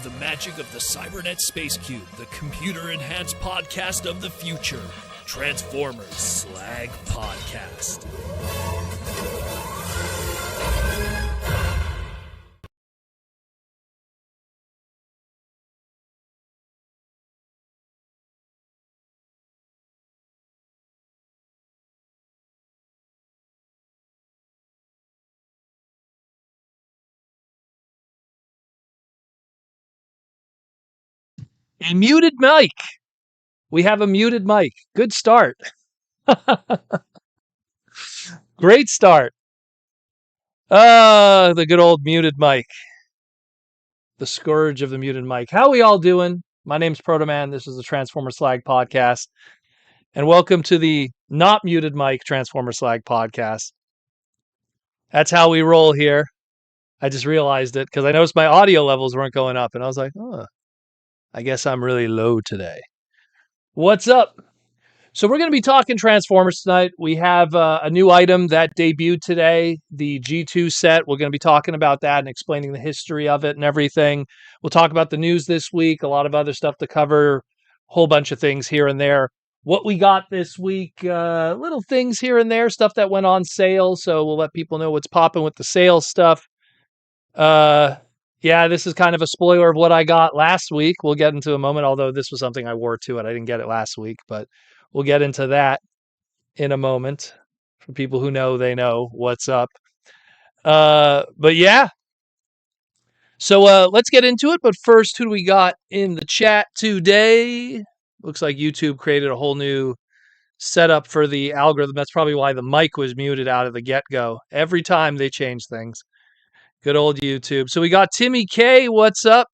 the magic of the Cybernet Space Cube, the computer-enhanced podcast of the future. Transformers Slag Podcast. A muted mic. We have a muted mic. Good start. Great start. The good old muted mic. The scourge of the muted mic. How we all doing? My name's Protoman. This is the Transformer Slag Podcast. And welcome to the not muted mic Transformer Slag Podcast. That's how we roll here. I just realized it because I noticed my audio levels weren't going up. And I was like, I guess I'm really low today. What's up? So we're going to be talking Transformers tonight. We have a new item that debuted today, the G2 set. We're going to be talking about that and explaining the history of it and everything. We'll talk about the news this week, a lot of other stuff to cover, a whole bunch of things here and there. What we got this week, little things here and there, stuff that went on sale. So we'll let people know what's popping with the sales stuff. Yeah, this is kind of a spoiler of what I got last week. We'll get into a moment, although this was something I wore to it. I didn't get it last week, but we'll get into that in a moment. For people who know, they know what's up. But yeah. So let's get into it. But first, who do we got in the chat today? Looks like YouTube created a whole new setup for the algorithm. That's probably why the mic was muted out of the get-go. Every time they change things. Good old YouTube. So we got Timmy K. What's up?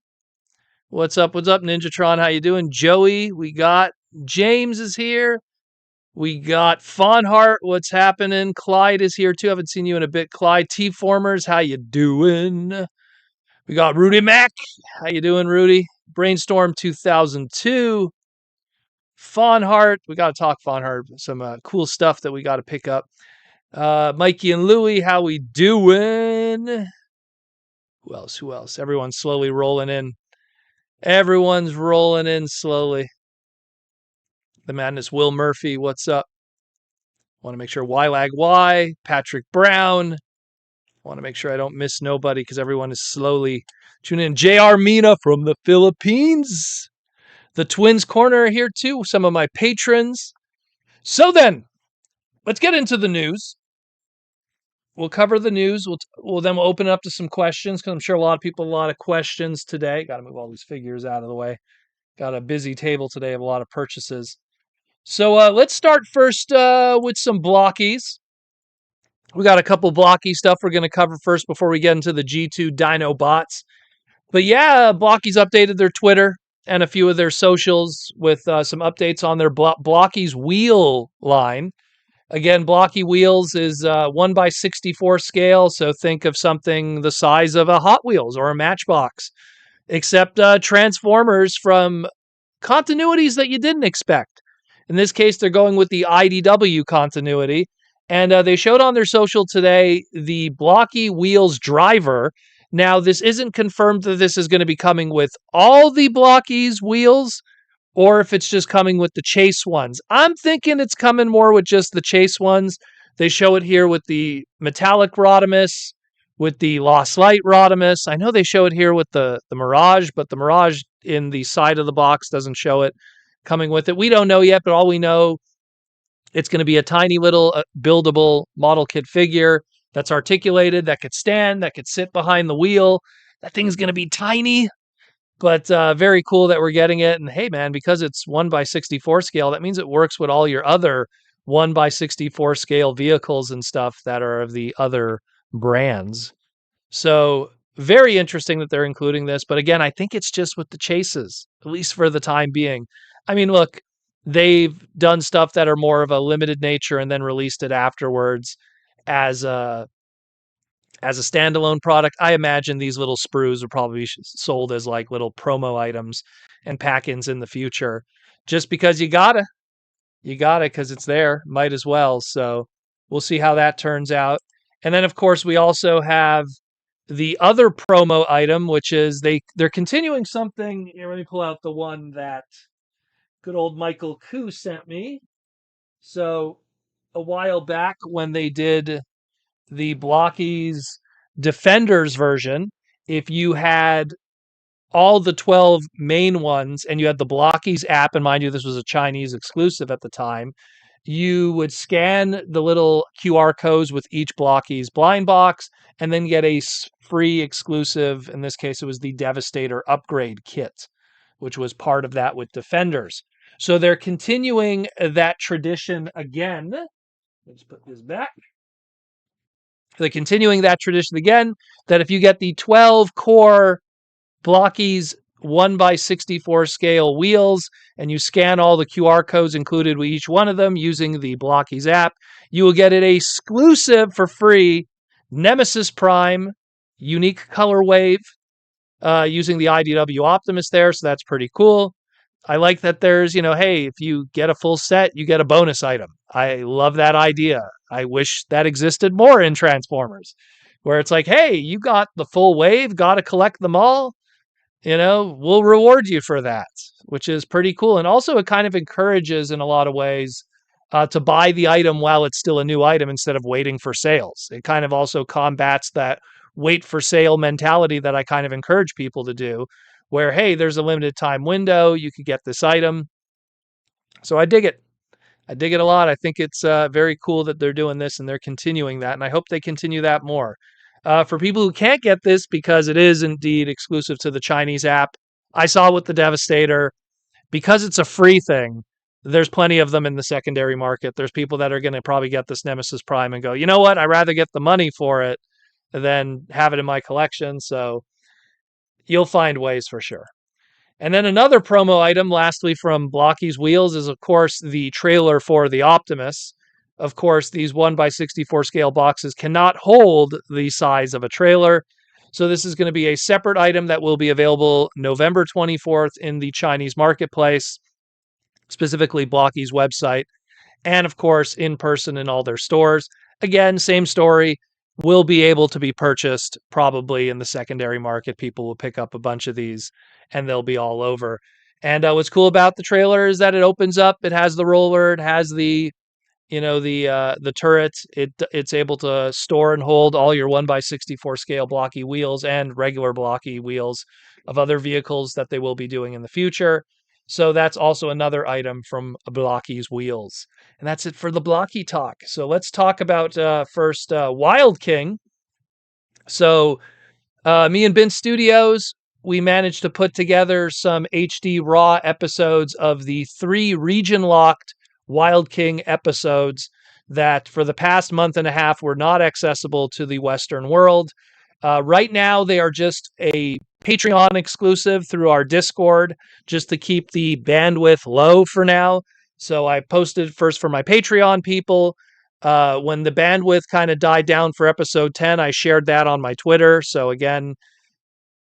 What's up? What's up, Ninjatron? How you doing? Joey. We got James is here. We got Fonhart. What's happening? Clyde is here too. Haven't seen you in a bit. Clyde. T-Formers. How you doing? We got Rudy Mac. How you doing, Rudy? Brainstorm 2002. Fonhart. We got to talk Fonhart. Some cool stuff that we got to pick up. Mikey and Louie. How we doing? Who else? Who else? Everyone's slowly rolling in. Everyone's rolling in slowly. The Madness. Will Murphy. What's up? Want to make sure YLAG Y. Patrick Brown. Want to make sure I don't miss nobody because everyone is slowly tuning in. JR Mina from the Philippines. The Twins Corner are here too. Some of my patrons. So then, let's get into the news. We'll cover the news. We'll open it up to some questions because I'm sure a lot of people have a lot of questions today. Got to move all these figures out of the way. Got a busy table today of a lot of purchases. So let's start first with some blockies. We got a couple blocky stuff we're going to cover first before we get into the G2 Dinobots. But yeah, Blockies updated their Twitter and a few of their socials with some updates on their Blockies wheel line. Again, blocky wheels is 1x64 scale, so think of something the size of a Hot Wheels or a Matchbox, except Transformers from continuities that you didn't expect. In this case, they're going with the IDW continuity, and they showed on their social today the blocky wheels driver. Now, this isn't confirmed that this is going to be coming with all the blockies wheels, or if it's just coming with the chase ones. I'm thinking it's coming more with just the chase ones. They show it here with the metallic Rodimus, with the Lost Light Rodimus. I know they show it here with the Mirage, but the Mirage in the side of the box doesn't show it coming with it. We don't know yet, but all we know, it's going to be a tiny little buildable model kit figure that's articulated, that could stand, that could sit behind the wheel. That thing's going to be tiny. But very cool that we're getting it. And hey, man, because it's 1x64 scale, that means it works with all your other 1x64 scale vehicles and stuff that are of the other brands. So very interesting that they're including this. But again, I think it's just with the chases, at least for the time being. I mean, look, they've done stuff that are more of a limited nature and then released it afterwards as a standalone product. I imagine these little sprues will probably be sold as like little promo items and pack-ins in the future. Just because you gotta because it's there, might as well. So we'll see how that turns out. And then of course we also have the other promo item, which is they're continuing something. Here, let me pull out the one that good old Michael Koo sent me. So a while back when they did the Blokees Defenders version, if you had all the 12 main ones and you had the Blokees app, and mind you, this was a Chinese exclusive at the time, you would scan the little QR codes with each Blokees blind box and then get a free exclusive. In this case, it was the Devastator upgrade kit, which was part of that with Defenders. So they're continuing that tradition again. Let's put this back. They're continuing that tradition again, that if you get the 12 core Blokees 1x64 scale wheels and you scan all the QR codes included with each one of them using the Blokees app, you will get an exclusive for free Nemesis Prime unique color wave using the IDW Optimus there. So that's pretty cool. I like that there's, hey, if you get a full set, you get a bonus item. I love that idea. I wish that existed more in Transformers, where it's like, hey, you got the full wave, got to collect them all. We'll reward you for that, which is pretty cool. And also, it kind of encourages in a lot of ways to buy the item while it's still a new item instead of waiting for sales. It kind of also combats that wait for sale mentality that I kind of encourage people to do, where, hey, there's a limited time window, you could get this item. So I dig it. I dig it a lot. I think it's very cool that they're doing this and they're continuing that. And I hope they continue that more. For people who can't get this because it is indeed exclusive to the Chinese app, I saw with the Devastator, because it's a free thing, there's plenty of them in the secondary market. There's people that are going to probably get this Nemesis Prime and go, you know what? I'd rather get the money for it than have it in my collection. So you'll find ways for sure. And then another promo item, lastly, from Blokees Wheels is, of course, the trailer for the Optimus. Of course, these 1x64 scale boxes cannot hold the size of a trailer. So this is going to be a separate item that will be available November 24th in the Chinese marketplace, specifically Blokees' website, and of course, in person in all their stores. Again, same story. Will be able to be purchased probably in the secondary market. People will pick up a bunch of these and they'll be all over. And what's cool about the trailer is that it opens up. It has the roller. It has the the turret. It's able to store and hold all your 1x64 scale blocky wheels and regular blocky wheels of other vehicles that they will be doing in the future. So that's also another item from Blokees Wheels. And that's it for the Blocky talk. So let's talk about first Wild King. So me and Bin Studios, we managed to put together some HD raw episodes of the 3 region-locked Wild King episodes that for the past month and a half were not accessible to the Western world. Right now, they are just a Patreon exclusive through our Discord, just to keep the bandwidth low for now. So I posted first for my Patreon people. When the bandwidth kind of died down for episode 10, I shared that on my Twitter. So again,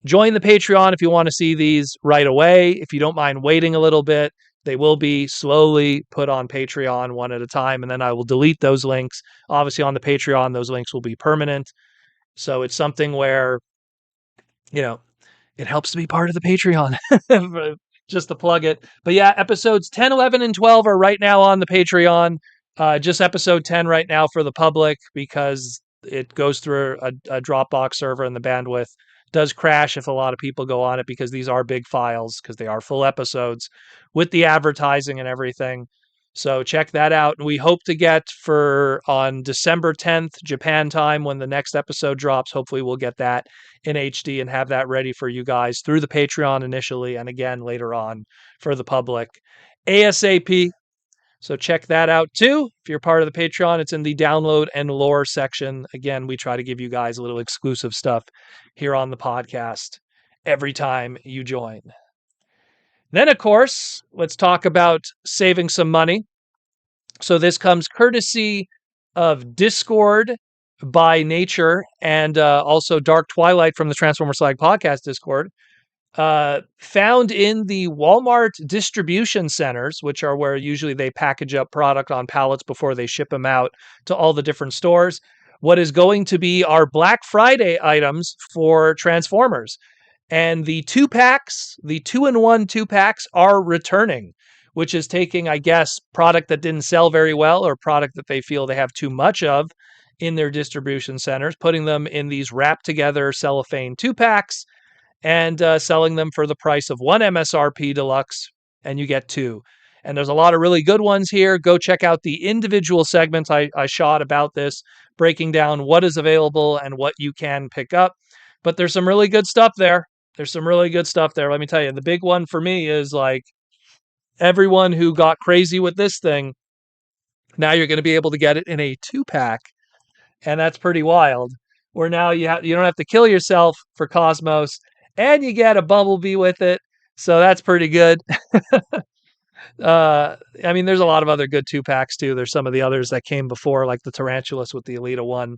join the Patreon if you want to see these right away. If you don't mind waiting a little bit, they will be slowly put on Patreon one at a time, and then I will delete those links. Obviously, on the Patreon, those links will be permanent. So it's something where, it helps to be part of the Patreon, just to plug it. But yeah, episodes 10, 11, and 12 are right now on the Patreon. Just episode 10 right now for the public because it goes through a Dropbox server and the bandwidth does crash if a lot of people go on it because these are big files because they are full episodes with the advertising and everything. So check that out. And we hope to get on December 10th, Japan time, when the next episode drops. Hopefully we'll get that in HD and have that ready for you guys through the Patreon initially. And again, later on for the public ASAP. So check that out too. If you're part of the Patreon, it's in the download and lore section. Again, we try to give you guys a little exclusive stuff here on the podcast every time you join. Then, of course, let's talk about saving some money. So this comes courtesy of Discord by Nature and also Dark Twilight from the Transformer Slag podcast Discord. Found in the Walmart distribution centers, which are where usually they package up product on pallets before they ship them out to all the different stores. what is going to be our Black Friday items for Transformers. And the 2-packs, the 2-in-1 2-packs are returning, which is taking, I guess, product that didn't sell very well or product that they feel they have too much of in their distribution centers, putting them in these wrapped together cellophane 2-packs and selling them for the price of one MSRP deluxe, and you get two. And there's a lot of really good ones here. Go check out the individual segments I shot about this, breaking down what is available and what you can pick up. But there's some really good stuff there. There's some really good stuff there. Let me tell you, the big one for me is like everyone who got crazy with this thing, now you're going to be able to get it in a 2-pack, and that's pretty wild. Where now you don't have to kill yourself for Cosmos, and you get a Bumblebee with it, so that's pretty good. I mean, there's a lot of other good 2-packs too. There's some of the others that came before, like the Tarantulas with the Elita 1.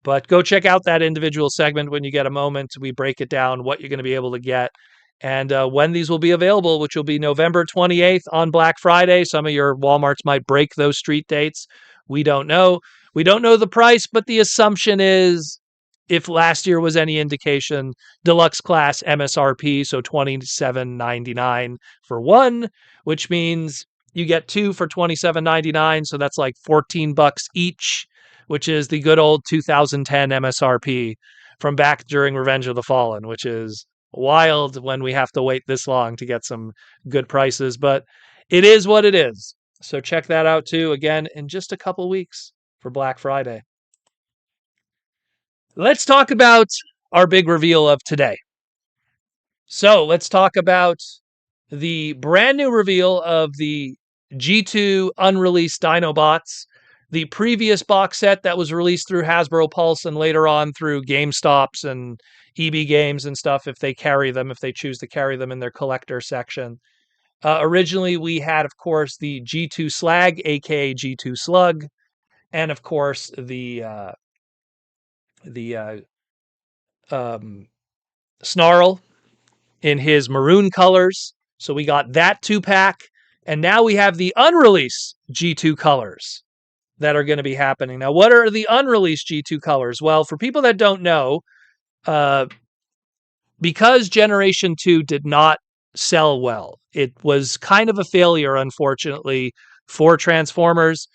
But go check out that individual segment when you get a moment. We break it down, what you're going to be able to get, and when these will be available, which will be November 28th on Black Friday. Some of your Walmarts might break those street dates. We don't know. We don't know the price, but the assumption is, if last year was any indication, deluxe class MSRP, so $27.99 for one, which means you get two for $27.99, so that's like $14 each, which is the good old 2010 MSRP from back during Revenge of the Fallen, which is wild when we have to wait this long to get some good prices, but it is what it is. So check that out too, again, in just a couple weeks for Black Friday. Let's talk about our big reveal of today. So let's talk about the brand new reveal of the G2 Unreleased Dinobots, the previous box set that was released through Hasbro Pulse and later on through GameStops and EB Games and stuff, if they carry them, if they choose to carry them in their collector section. Originally, we had, of course, the G2 Slag, aka G2 Slug, and of course the Snarl in his maroon colors. So we got that 2-pack, and now we have the unreleased G2 colors that are going to be happening. Now, what are the unreleased G2 colors? Well, for people that don't know, because Generation 2 did not sell well, it was kind of a failure, unfortunately, for Transformers.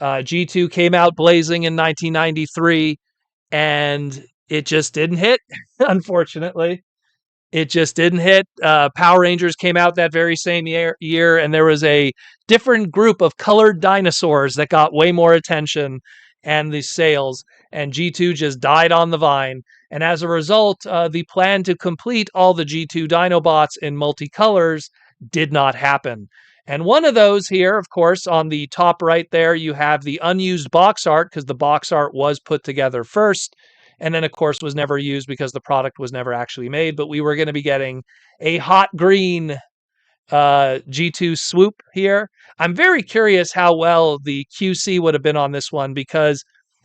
G2 came out blazing in 1993, and it just didn't hit, unfortunately. It just didn't hit. Power Rangers came out that very same year, and there was a different group of colored dinosaurs that got way more attention and the sales, and G2 just died on the vine. And as a result, the plan to complete all the G2 Dinobots in multicolors did not happen. And one of those here, of course, on the top right there, you have the unused box art, because the box art was put together first, and then, of course, was never used because the product was never actually made. But we were going to be getting a hot green G2 Swoop here. I'm very curious how well the QC would have been on this one, because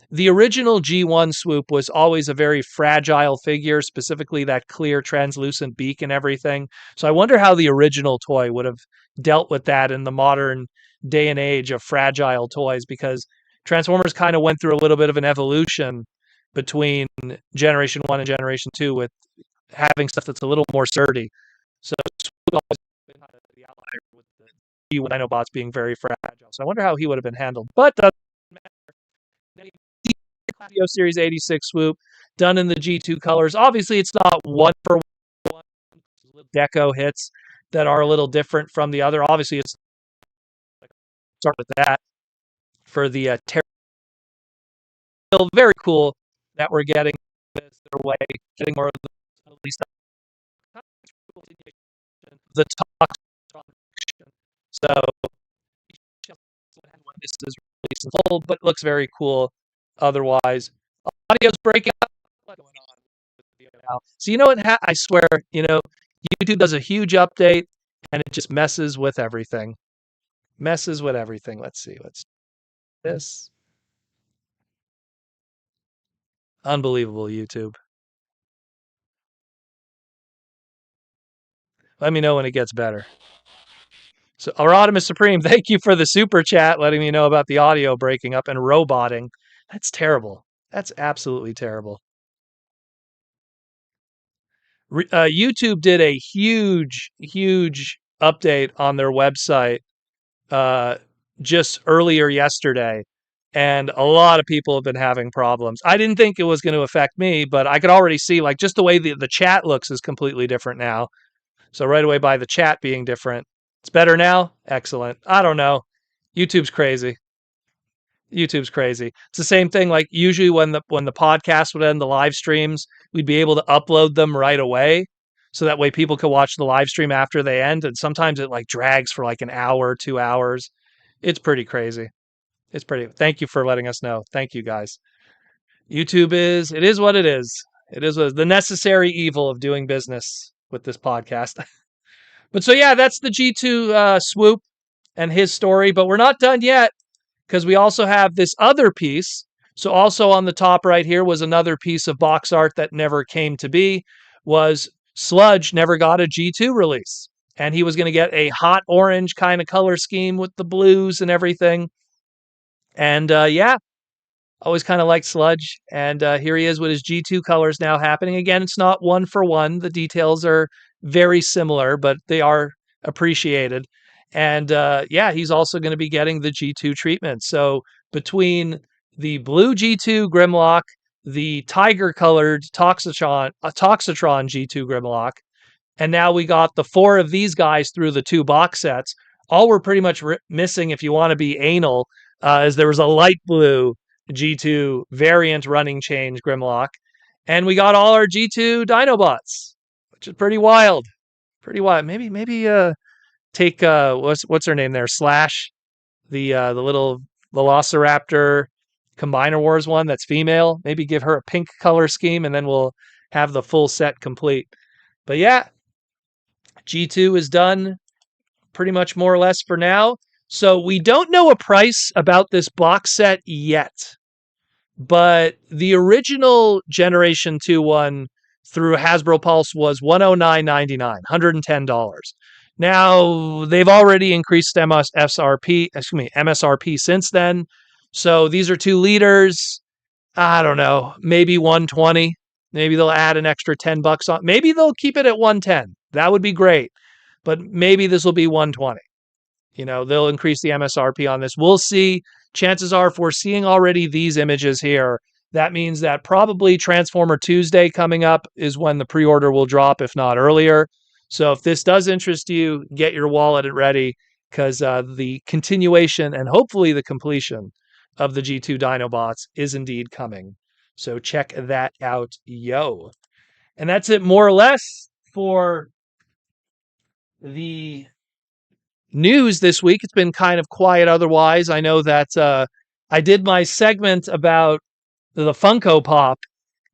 the original G1 Swoop was always a very fragile figure, specifically that clear translucent beak and everything. So I wonder how the original toy would have dealt with that in the modern day and age of fragile toys, because Transformers kind of went through a little bit of an evolution between Generation 1 and Generation 2 with having stuff that's a little more sturdy. So Swoop always been kind of the outlier with the G1 Dinobots being very fragile. So I wonder how he would have been handled. But doesn't matter. Claudio Series 86 Swoop, done in the G2 colors. Obviously, it's not one for one. Deco hits that are a little different from the other. Obviously, it's start with that for the still very cool that we're getting this their way, getting more of the at least the talk. So when this is released in full, but looks very cool otherwise. Audio's breaking up. What's going on? So you know what? I swear, YouTube does a huge update and it just messes with everything. Messes with everything. Let's see. What's this? Unbelievable, YouTube. Let me know when it gets better. So, Arodimus Supreme, thank you for the super chat, letting me know about the audio breaking up and roboting. That's terrible. That's absolutely terrible. YouTube did a huge update on their website uh, just earlier yesterday, and a lot of people have been having problems. I didn't think it was going to affect me, but I could already see like just the way the chat looks is completely different now. So right away by the chat being different, it's better now. Excellent. I don't know. YouTube's crazy. YouTube's crazy. It's the same thing. Like usually when the podcast would end, the live streams, we'd be able to upload them right away, so that way people could watch the live stream after they end. And sometimes it like drags for like an hour, 2 hours. It's pretty crazy. It's pretty. Thank you for letting us know. Thank you guys. YouTube is. It is what it is. It is what, the necessary evil of doing business with this podcast. But so yeah, that's the G2 Swoop and his story. But we're not done yet, because we also have this other piece. So also on the top right here was another piece of box art that never came to be, was Sludge never got a G2 release. And he was going to get a hot orange kind of color scheme with the blues and everything. And yeah, always kind of liked Sludge. And here he is with his G2 colors now happening. Again, it's not one for one. The details are very similar, but they are appreciated. And yeah, he's also going to be getting the G2 treatment. So between the blue G2 Grimlock, the tiger colored Toxitron G2 Grimlock, and now we got the four of these guys through the two box sets. All we're pretty much missing, if you want to be anal, is there was a light blue G2 variant running change Grimlock, and we got all our G2 Dinobots, which is pretty wild. Pretty wild. Maybe take what's her name there? Slash, the little Velociraptor Combiner Wars one that's female. Maybe give her a pink color scheme, and then we'll have the full set complete. But yeah, G2 is done pretty much more or less for now. So we don't know a price about this box set yet, but the original Generation 2 one through Hasbro Pulse was $109.99, $110. Now they've already increased MSRP since then. So these are 2 liters. I don't know, maybe 120. Maybe they'll add an extra $10 on. Maybe they'll keep it at 110. That would be great. But maybe this will be 120. They'll increase the MSRP on this. We'll see. Chances are, if we're seeing already these images here, that means that probably Transformer Tuesday coming up is when the pre-order will drop, if not earlier. So if this does interest you, get your wallet ready, because the continuation and hopefully the completion of the G2 Dinobots is indeed coming. So check that out, yo. And that's it more or less for the news this week. It's been kind of quiet otherwise. I know that I did my segment about the Funko Pop,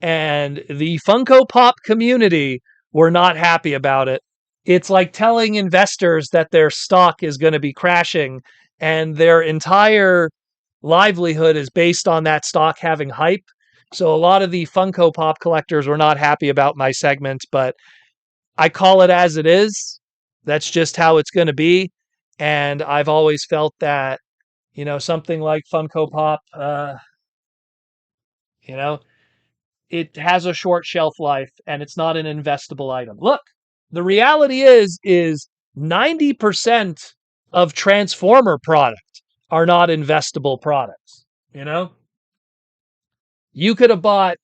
and the Funko Pop community were not happy about it. It's like telling investors that their stock is going to be crashing, and their entire livelihood is based on that stock having hype. So a lot of the Funko Pop collectors were not happy about my segment, but I call it as it is. That's just how it's going to be. And I've always felt that, something like Funko Pop, it has a short shelf life and it's not an investable item. Look, the reality is 90% of Transformer product are not investable products. You could have bought,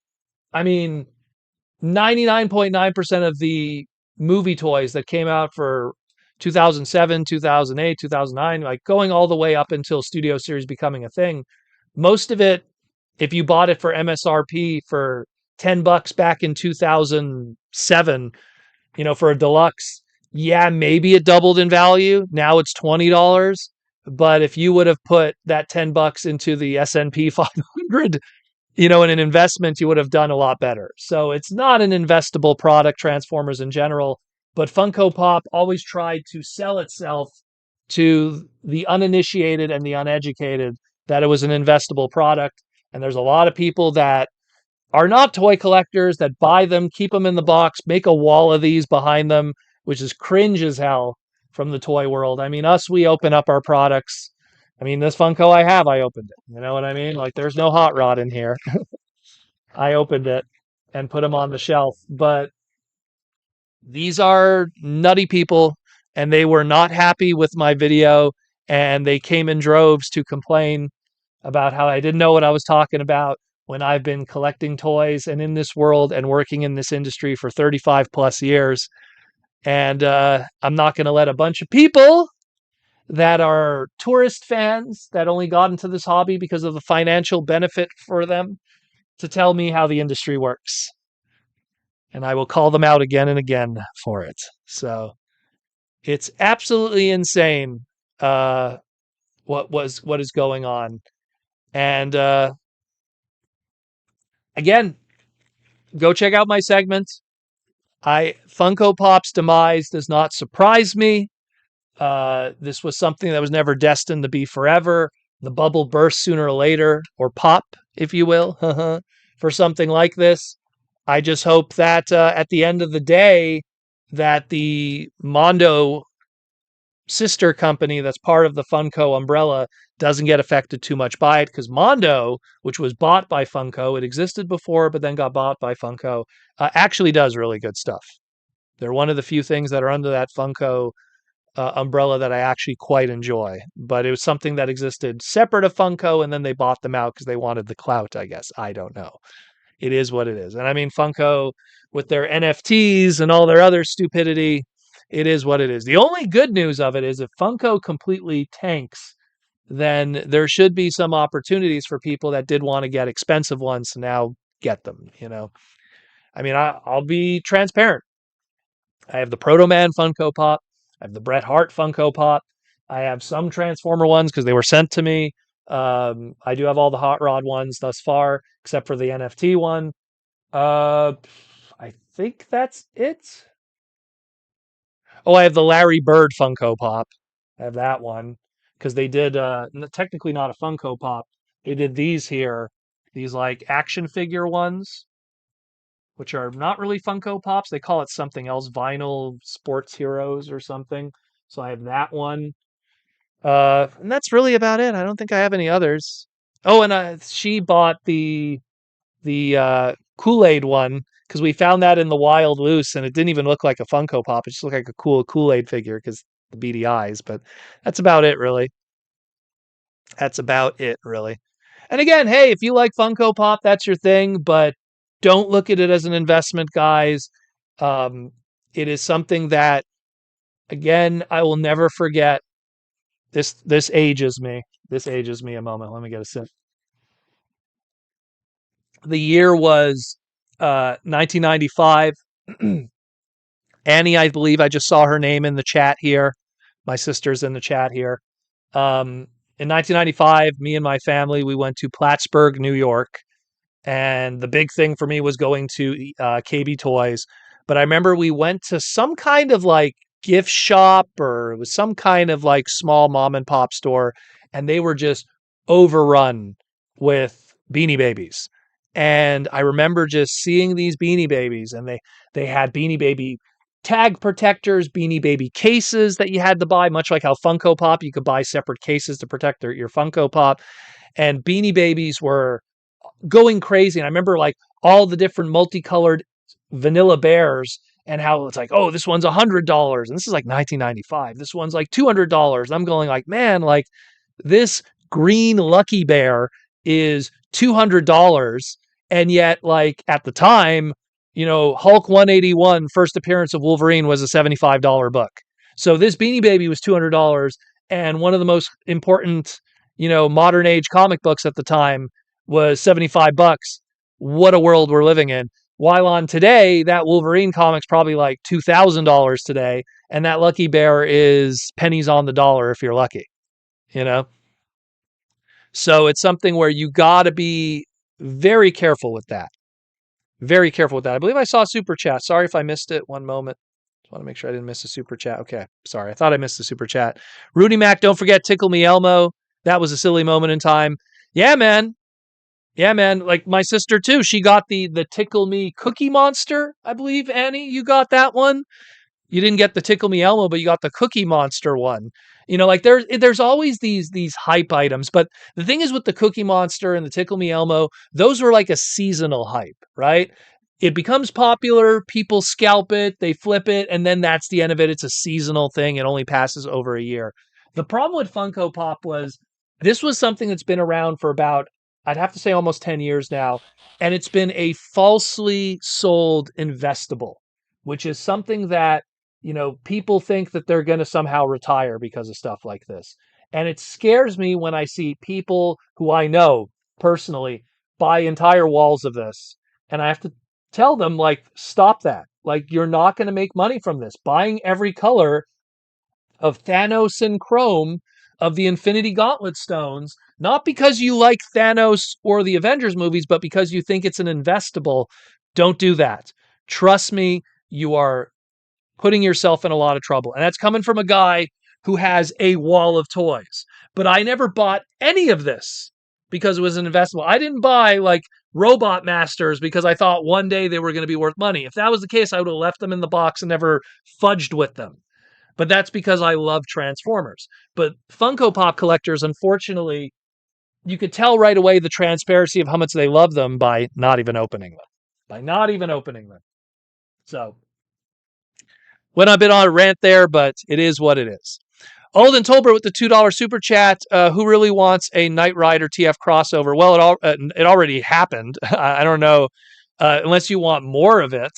99.9% of the movie toys that came out for 2007, 2008, 2009, like going all the way up until Studio Series becoming a thing. Most of it, if you bought it for MSRP for $10 back in 2007, for a deluxe, yeah, maybe it doubled in value. Now it's $20. But if you would have put that $10 into the S&P 500, in an investment, you would have done a lot better. So it's not an investable product, Transformers in general, but Funko Pop always tried to sell itself to the uninitiated and the uneducated that it was an investable product. And there's a lot of people that are not toy collectors that buy them, keep them in the box, make a wall of these behind them, which is cringe as hell from the toy world. We open up our products. This Funko I opened it. You know what I mean? Like, there's no hot rod in here. I opened it and put them on the shelf. But these are nutty people, and they were not happy with my video, and they came in droves to complain about how I didn't know what I was talking about when I've been collecting toys and in this world and working in this industry for 35 plus years. And I'm not going to let a bunch of people that are tourist fans that only got into this hobby because of the financial benefit for them to tell me how the industry works. And I will call them out again and again for it. So it's absolutely insane what is going on. And again, go check out my segment. Funko Pop's demise does not surprise me. This was something that was never destined to be forever. The bubble bursts sooner or later, or pop, if you will, for something like this. I just hope that at the end of the day, that the Mondo sister company that's part of the Funko umbrella doesn't get affected too much by it, because Mondo, which was bought by Funko, it existed before but then got bought by Funko, actually does really good stuff. They're one of the few things that are under that Funko umbrella that I actually quite enjoy. But it was something that existed separate of Funko, and then they bought them out because they wanted the clout, I guess. I don't know. It is what it is. And I mean, Funko, with their NFTs and all their other stupidity, it is what it is. The only good news of it is if Funko completely tanks, then there should be some opportunities for people that did want to get expensive ones to now get them, you know. I mean, I'll be transparent. I have the Proto Man Funko Pop. I have the Bret Hart Funko Pop. I have some Transformer ones because they were sent to me. I do have all the Hot Rod ones thus far, except for the NFT one. Uh, I think that's it. Oh, I have the Larry Bird Funko Pop. I have that one because they did technically not a Funko Pop. They did these here, these like action figure ones, which are not really Funko Pops. They call it something else, Vinyl Sports Heroes or something. So I have that one. And that's really about it. I don't think I have any others. Oh, and she bought the Kool-Aid one because we found that in the wild loose, and it didn't even look like a Funko Pop. It just looked like a cool Kool-Aid figure because the beady eyes. But that's about it, really. That's about it, really. And again, hey, if you like Funko Pop, that's your thing, but don't look at it as an investment, guys. Um, it is something that, again, I will never forget. This ages me. This ages me a moment. Let me get a sip. The year was 1995. Annie, I believe I just saw her name in the chat here. My sister's in the chat here. In 1995, me and my family, we went to Plattsburgh, New York. And the big thing for me was going to KB Toys. But I remember we went to some kind of like gift shop, or it was some kind of like small mom and pop store, and they were just overrun with Beanie Babies. And I remember just seeing these Beanie Babies, and they had Beanie Baby tag protectors, Beanie Baby cases that you had to buy, much like how Funko Pop, you could buy separate cases to protect your Funko Pop. And Beanie Babies were going crazy. And I remember like all the different multicolored vanilla bears, and how it's like, oh, this one's $100. And this is like 1995. This one's like $200. I'm going like, man, like this green Lucky Bear is $200. And yet, like at the time, you know, Hulk 181, first appearance of Wolverine, was a $75 book. So this Beanie Baby was $200. And one of the most important, you know, modern age comic books at the time was 75 bucks. What a world we're living in. While on today, that Wolverine comic's probably like $2,000 today, and that Lucky Bear is pennies on the dollar if you're lucky, you know? So it's something where you got to be very careful with that. Very careful with that. I believe I saw a super chat. Sorry if I missed it. One moment. Just want to make sure I didn't miss a super chat. Okay. Sorry. I thought I missed a super chat. Rudy Mac, don't forget Tickle Me Elmo. That was a silly moment in time. Yeah, man. Yeah, man. Like my sister too. She got the Tickle Me Cookie Monster, I believe. Annie, you got that one. You didn't get the Tickle Me Elmo, but you got the Cookie Monster one. Like there's always these hype items, but the thing is with the Cookie Monster and the Tickle Me Elmo, those were like a seasonal hype, right? It becomes popular, people scalp it, they flip it, and then that's the end of it. It's a seasonal thing. It only passes over a year. The problem with Funko Pop was this was something that's been around for about, I'd have to say almost 10 years now, and it's been a falsely sold investable, which is something that people think that they're going to somehow retire because of stuff like this. And it scares me when I see people who I know personally buy entire walls of this. And I have to tell them, like, stop that. Like, you're not going to make money from this. Buying every color of Thanos and Chrome of the Infinity Gauntlet stones, not because you like Thanos or the Avengers movies, but because you think it's an investable. Don't do that. Trust me, you are putting yourself in a lot of trouble. And that's coming from a guy who has a wall of toys. But I never bought any of this because it was an investable. I didn't buy like Robot Masters because I thought one day they were going to be worth money. If that was the case, I would have left them in the box and never fudged with them. But that's because I love Transformers. But Funko Pop collectors, unfortunately, you could tell right away the transparency of how much they love them by not even opening them. By not even opening them. So went a bit on a rant there, but it is what it is. Alden Tolbert with the $2 super chat. Who really wants a Knight Rider TF crossover? Well, it already happened. I don't know, unless you want more of it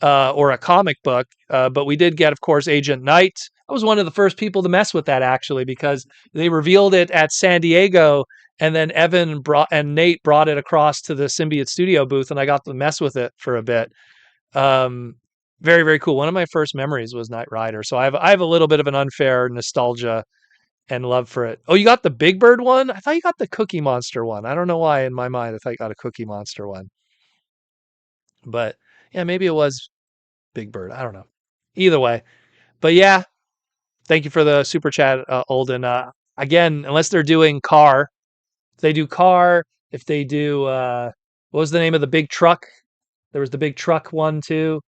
or a comic book. But we did get, of course, Agent Knight. I was one of the first people to mess with that, actually, because they revealed it at San Diego, and then Evan and Nate brought it across to the Symbiote Studio booth, and I got to mess with it for a bit. Very, very cool. One of my first memories was Knight Rider. So I have a little bit of an unfair nostalgia and love for it. Oh, you got the Big Bird one? I thought you got the Cookie Monster one. I don't know why in my mind I thought you got a Cookie Monster one. But yeah, maybe it was Big Bird. I don't know. Either way. But yeah, thank you for the super chat, Olden. Again, unless they're doing car, if they do car, if they do, what was the name of the big truck? There was the big truck one too.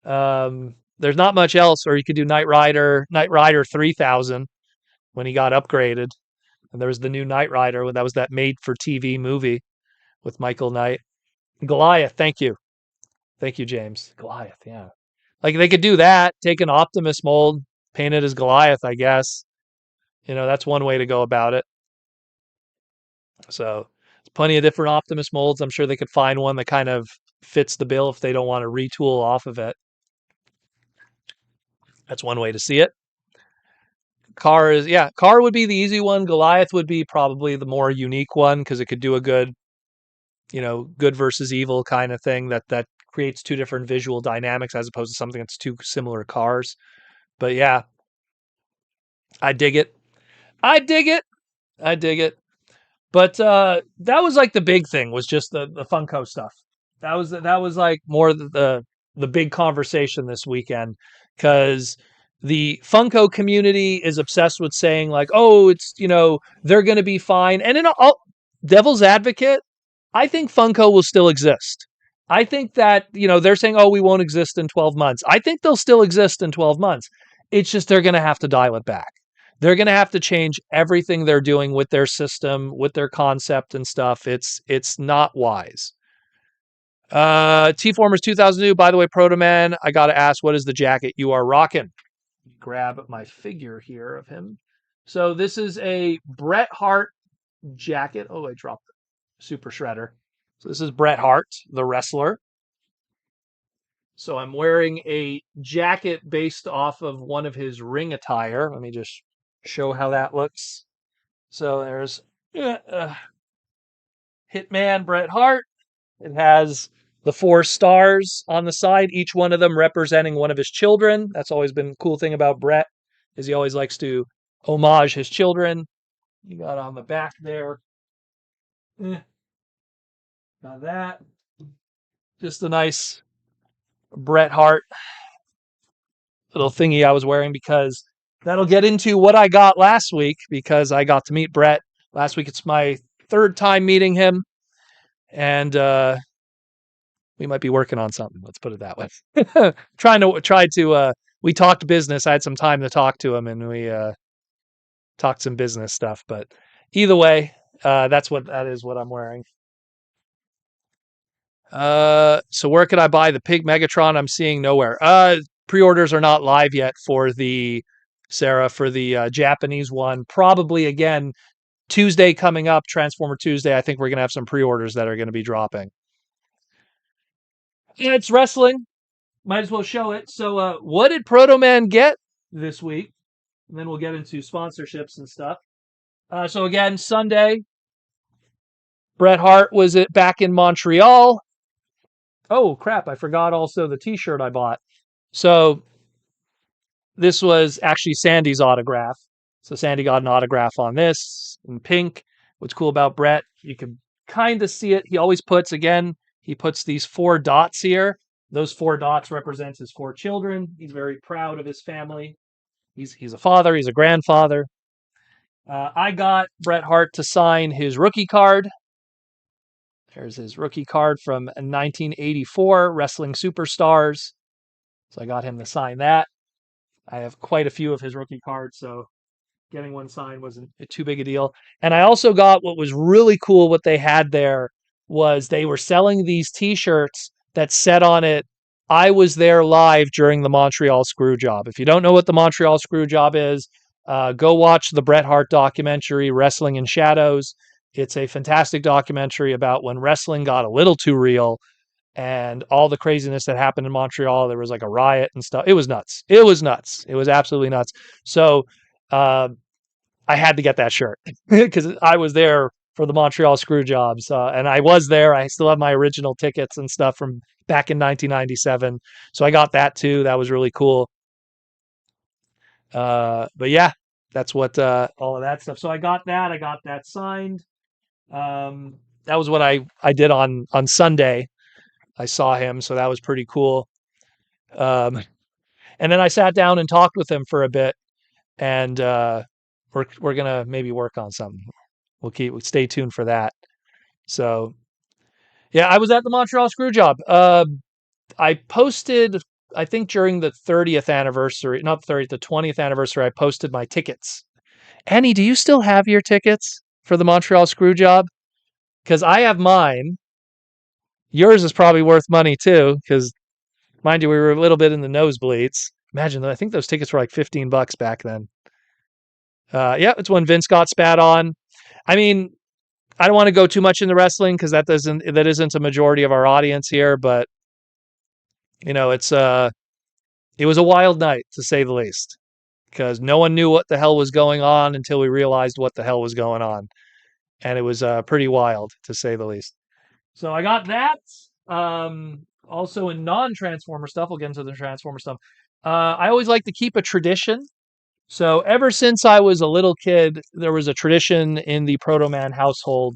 There's not much else, or you could do Knight Rider 3000 when he got upgraded. And there was the new Knight Rider that was that made for TV movie with Michael Knight. Goliath, thank you. Thank you, James. Goliath, yeah. Like they could do that, take an Optimus mold, paint it as Goliath, I guess. That's one way to go about it. So there's plenty of different Optimus molds. I'm sure they could find one that kind of fits the bill if they don't want to retool off of it. That's one way to see it. Car would be the easy one. Goliath would be probably the more unique one because it could do a good, good versus evil kind of thing that creates two different visual dynamics as opposed to something that's two similar cars. But yeah, I dig it. I dig it. I dig it. But that was like the big thing was just the Funko stuff. That was like more the big conversation this weekend because the Funko community is obsessed with saying like, oh, it's they're going to be fine. And in all devil's advocate, I think Funko will still exist. I think that they're saying, oh, we won't exist in 12 months. I think they'll still exist in 12 months. It's just they're going to have to dial it back. They're going to have to change everything they're doing with their system, with their concept and stuff. It's not wise. T-Formers 2002, by the way, Proto Man, I got to ask, what is the jacket you are rocking? Grab my figure here of him. So this is a Bret Hart jacket. Oh, I dropped the Super Shredder. So this is Bret Hart, the wrestler. So I'm wearing a jacket based off of one of his ring attire. Let me just show how that looks. So there's Hitman Bret Hart. It has the 4 stars on the side, each one of them representing one of his children. That's always been a cool thing about Bret, is he always likes to homage his children. You got on the back there. Got that. Just a nice Bret Hart little thingy I was wearing because that'll get into what I got last week because I got to meet Bret last week. It's my 3rd time meeting him, and we might be working on something. Let's put it that way. Try to. We talked business. I had some time to talk to him, and talk some business stuff. But either way, that is what I'm wearing. So where could I buy the pig Megatron? I'm seeing nowhere. Pre-orders are not live yet for the Japanese one. Probably again Tuesday coming up, Transformer Tuesday. I think we're gonna have some pre-orders that are gonna be dropping. Yeah, it's wrestling. Might as well show it. So, what did Proto Man get this week? And then we'll get into sponsorships and stuff. So again, Sunday, Bret Hart was back in Montreal. Oh crap! I forgot also the T-shirt I bought. So this was actually Sandy's autograph. So Sandy got an autograph on this in pink. What's cool about Bret, you can kind of see it. He always he puts these 4 dots here. Those 4 dots represent his 4 children. He's very proud of his family. He's a father. He's a grandfather. I got Bret Hart to sign his rookie card. There's his rookie card from 1984, Wrestling Superstars. So I got him to sign that. I have quite a few of his rookie cards, so getting one signed wasn't too big a deal. And I also got what was really cool. What they had there was they were selling these T-shirts that said on it, "I was there live during the Montreal Screwjob." If you don't know what the Montreal Screwjob is, go watch the Bret Hart documentary, Wrestling in Shadows. It's a fantastic documentary about when wrestling got a little too real and all the craziness that happened in Montreal. There was like a riot and stuff. It was nuts. It was nuts. It was absolutely nuts. So I had to get that shirt because I was there for the Montreal Screwjobs, and I was there. I still have my original tickets and stuff from back in 1997. So I got that too. That was really cool. But yeah, that's what all of that stuff. So I got that. I got that signed. That was what I did on Sunday. I saw him, so that was pretty cool. Um, and then I sat down and talked with him for a bit, and we're gonna maybe work on something. We'll stay tuned for that. So yeah, I was at the Montreal Screwjob. I posted, I think during the 30th anniversary, not the 30th, the 20th anniversary, I posted my tickets. Annie, do you still have your tickets for the Montreal Screwjob? Because I have mine. Yours is probably worth money too, because mind you, we were a little bit in the nosebleeds. Imagine, I think those tickets were like $15 back then. Yeah, it's when Vince got spat on. I mean, I don't want to go too much into wrestling because that isn't a majority of our audience here, but it was a wild night to say the least, because no one knew what the hell was going on until we realized what the hell was going on, and it was pretty wild to say the least. So I got that. Also in non-Transformer stuff, we'll get into the Transformer stuff. I always like to keep a tradition. So ever since I was a little kid, there was a tradition in the Proto Man household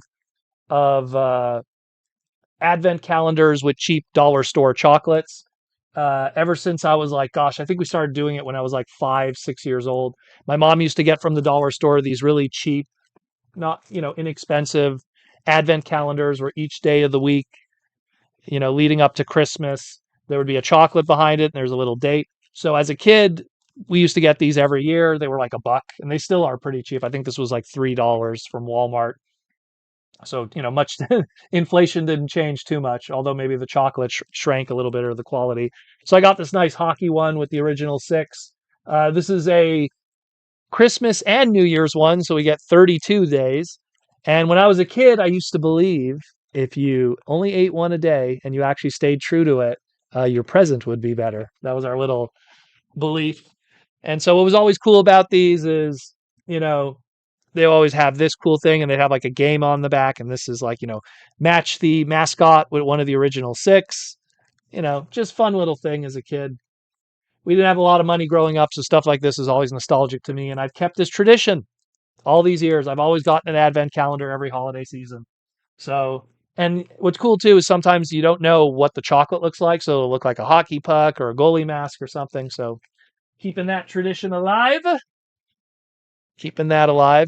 of advent calendars with cheap dollar store chocolates. Ever since I was like, gosh, I think we started doing it when I was like 5, 6 years old. My mom used to get from the dollar store these really cheap, not, inexpensive advent calendars where each day of the week, leading up to Christmas, there would be a chocolate behind it and there's a little date. So as a kid, we used to get these every year. They were like $1 and they still are pretty cheap. I think this was like $3 from Walmart. So, much inflation didn't change too much, although maybe the chocolate shrank a little bit or the quality. So I got this nice hockey one with the original 6. This is a Christmas and New Year's one, so we get 32 days. And when I was a kid, I used to believe if you only ate one a day and you actually stayed true to it, your present would be better. That was our little belief. And so what was always cool about these is, they always have this cool thing and they'd have like a game on the back. And this is like, match the mascot with one of the original 6, just fun little thing as a kid. We didn't have a lot of money growing up, so stuff like this is always nostalgic to me. And I've kept this tradition all these years. I've always gotten an advent calendar every holiday season. So, and what's cool too is sometimes you don't know what the chocolate looks like. So it'll look like a hockey puck or a goalie mask or something. So keeping that tradition alive. Keeping that alive.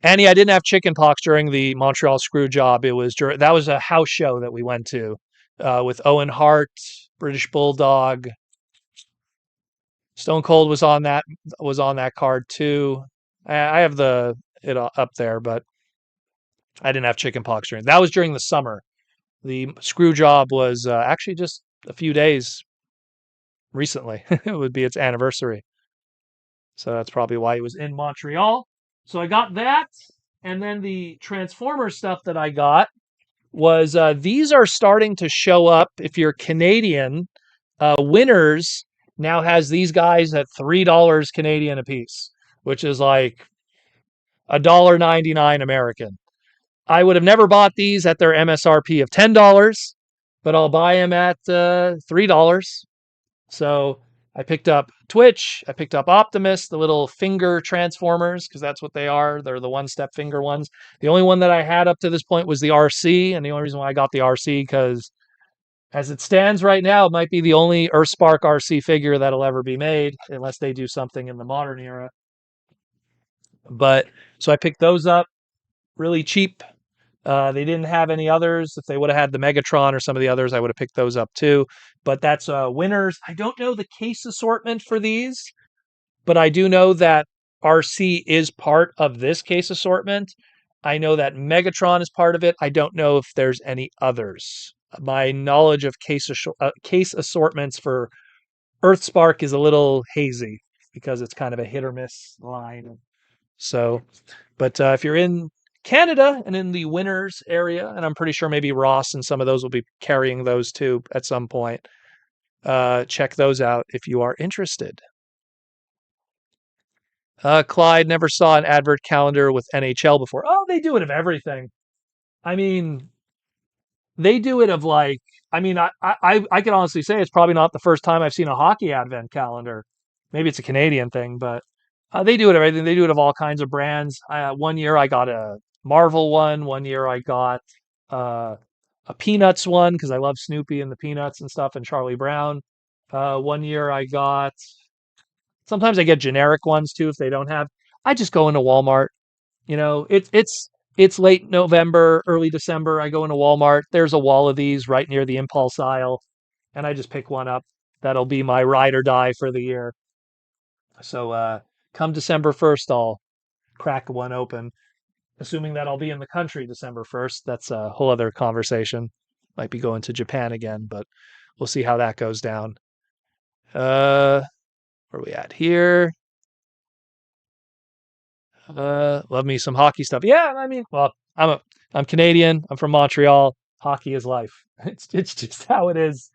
Annie, I didn't have chicken pox during the Montreal Screwjob. That was a house show that we went to with Owen Hart, British Bulldog, Stone Cold was on that card too. I have it up there, but I didn't have chicken pox during that was during the summer. The screw job was actually just a few days recently. It would be its anniversary. So that's probably why he was in Montreal. So I got that. And then the Transformer stuff that I got was these are starting to show up. If you're Canadian, Winners now has these guys at $3 Canadian a piece, which is like $1.99 American. I would have never bought these at their MSRP of $10, but I'll buy them at $3. So I picked up Twitch. I picked up Optimus, the little finger transformers, because that's what they are. They're the one-step finger ones. The only one that I had up to this point was the RC, and the only reason why I got the RC because as it stands right now, it might be the only Earthspark RC figure that'll ever be made, unless they do something in the modern era. But so I picked those up really cheap. They didn't have any others. If they would have had the Megatron or some of the others, I would have picked those up too. But that's Winners. I don't know the case assortment for these, but I do know that RC is part of this case assortment. I know that Megatron is part of it. I don't know if there's any others. My knowledge of case assortments for Earthspark is a little hazy because it's kind of a hit or miss line. So, but if you're in Canada and in the Winners area, and I'm pretty sure maybe Ross and some of those will be carrying those too at some point, check those out if you are interested. Clyde never saw an advert calendar with NHL before. Oh, they do it of everything. I mean, they do it of like. I mean, I can honestly say it's probably not the first time I've seen a hockey advent calendar. Maybe it's a Canadian thing, but they do it of everything. They do it of all kinds of brands. One year I got a Marvel one. One year I got uh, a Peanuts one because I love Snoopy and the Peanuts and stuff and Charlie Brown. One year I got. Sometimes I get generic ones too if they don't have. I just go into Walmart. You know, it's late November, early December. I go into Walmart. There's a wall of these right near the impulse aisle, and I just pick one up. That'll be my ride or die for the year. So come December 1st, I'll crack one open. Assuming that I'll be in the country December 1st. That's a whole other conversation. Might be going to Japan again, but we'll see how that goes down. Where are we at here? Love me some hockey stuff. Yeah, I mean, well, I'm Canadian. I'm from Montreal. Hockey is life. It's just how it is.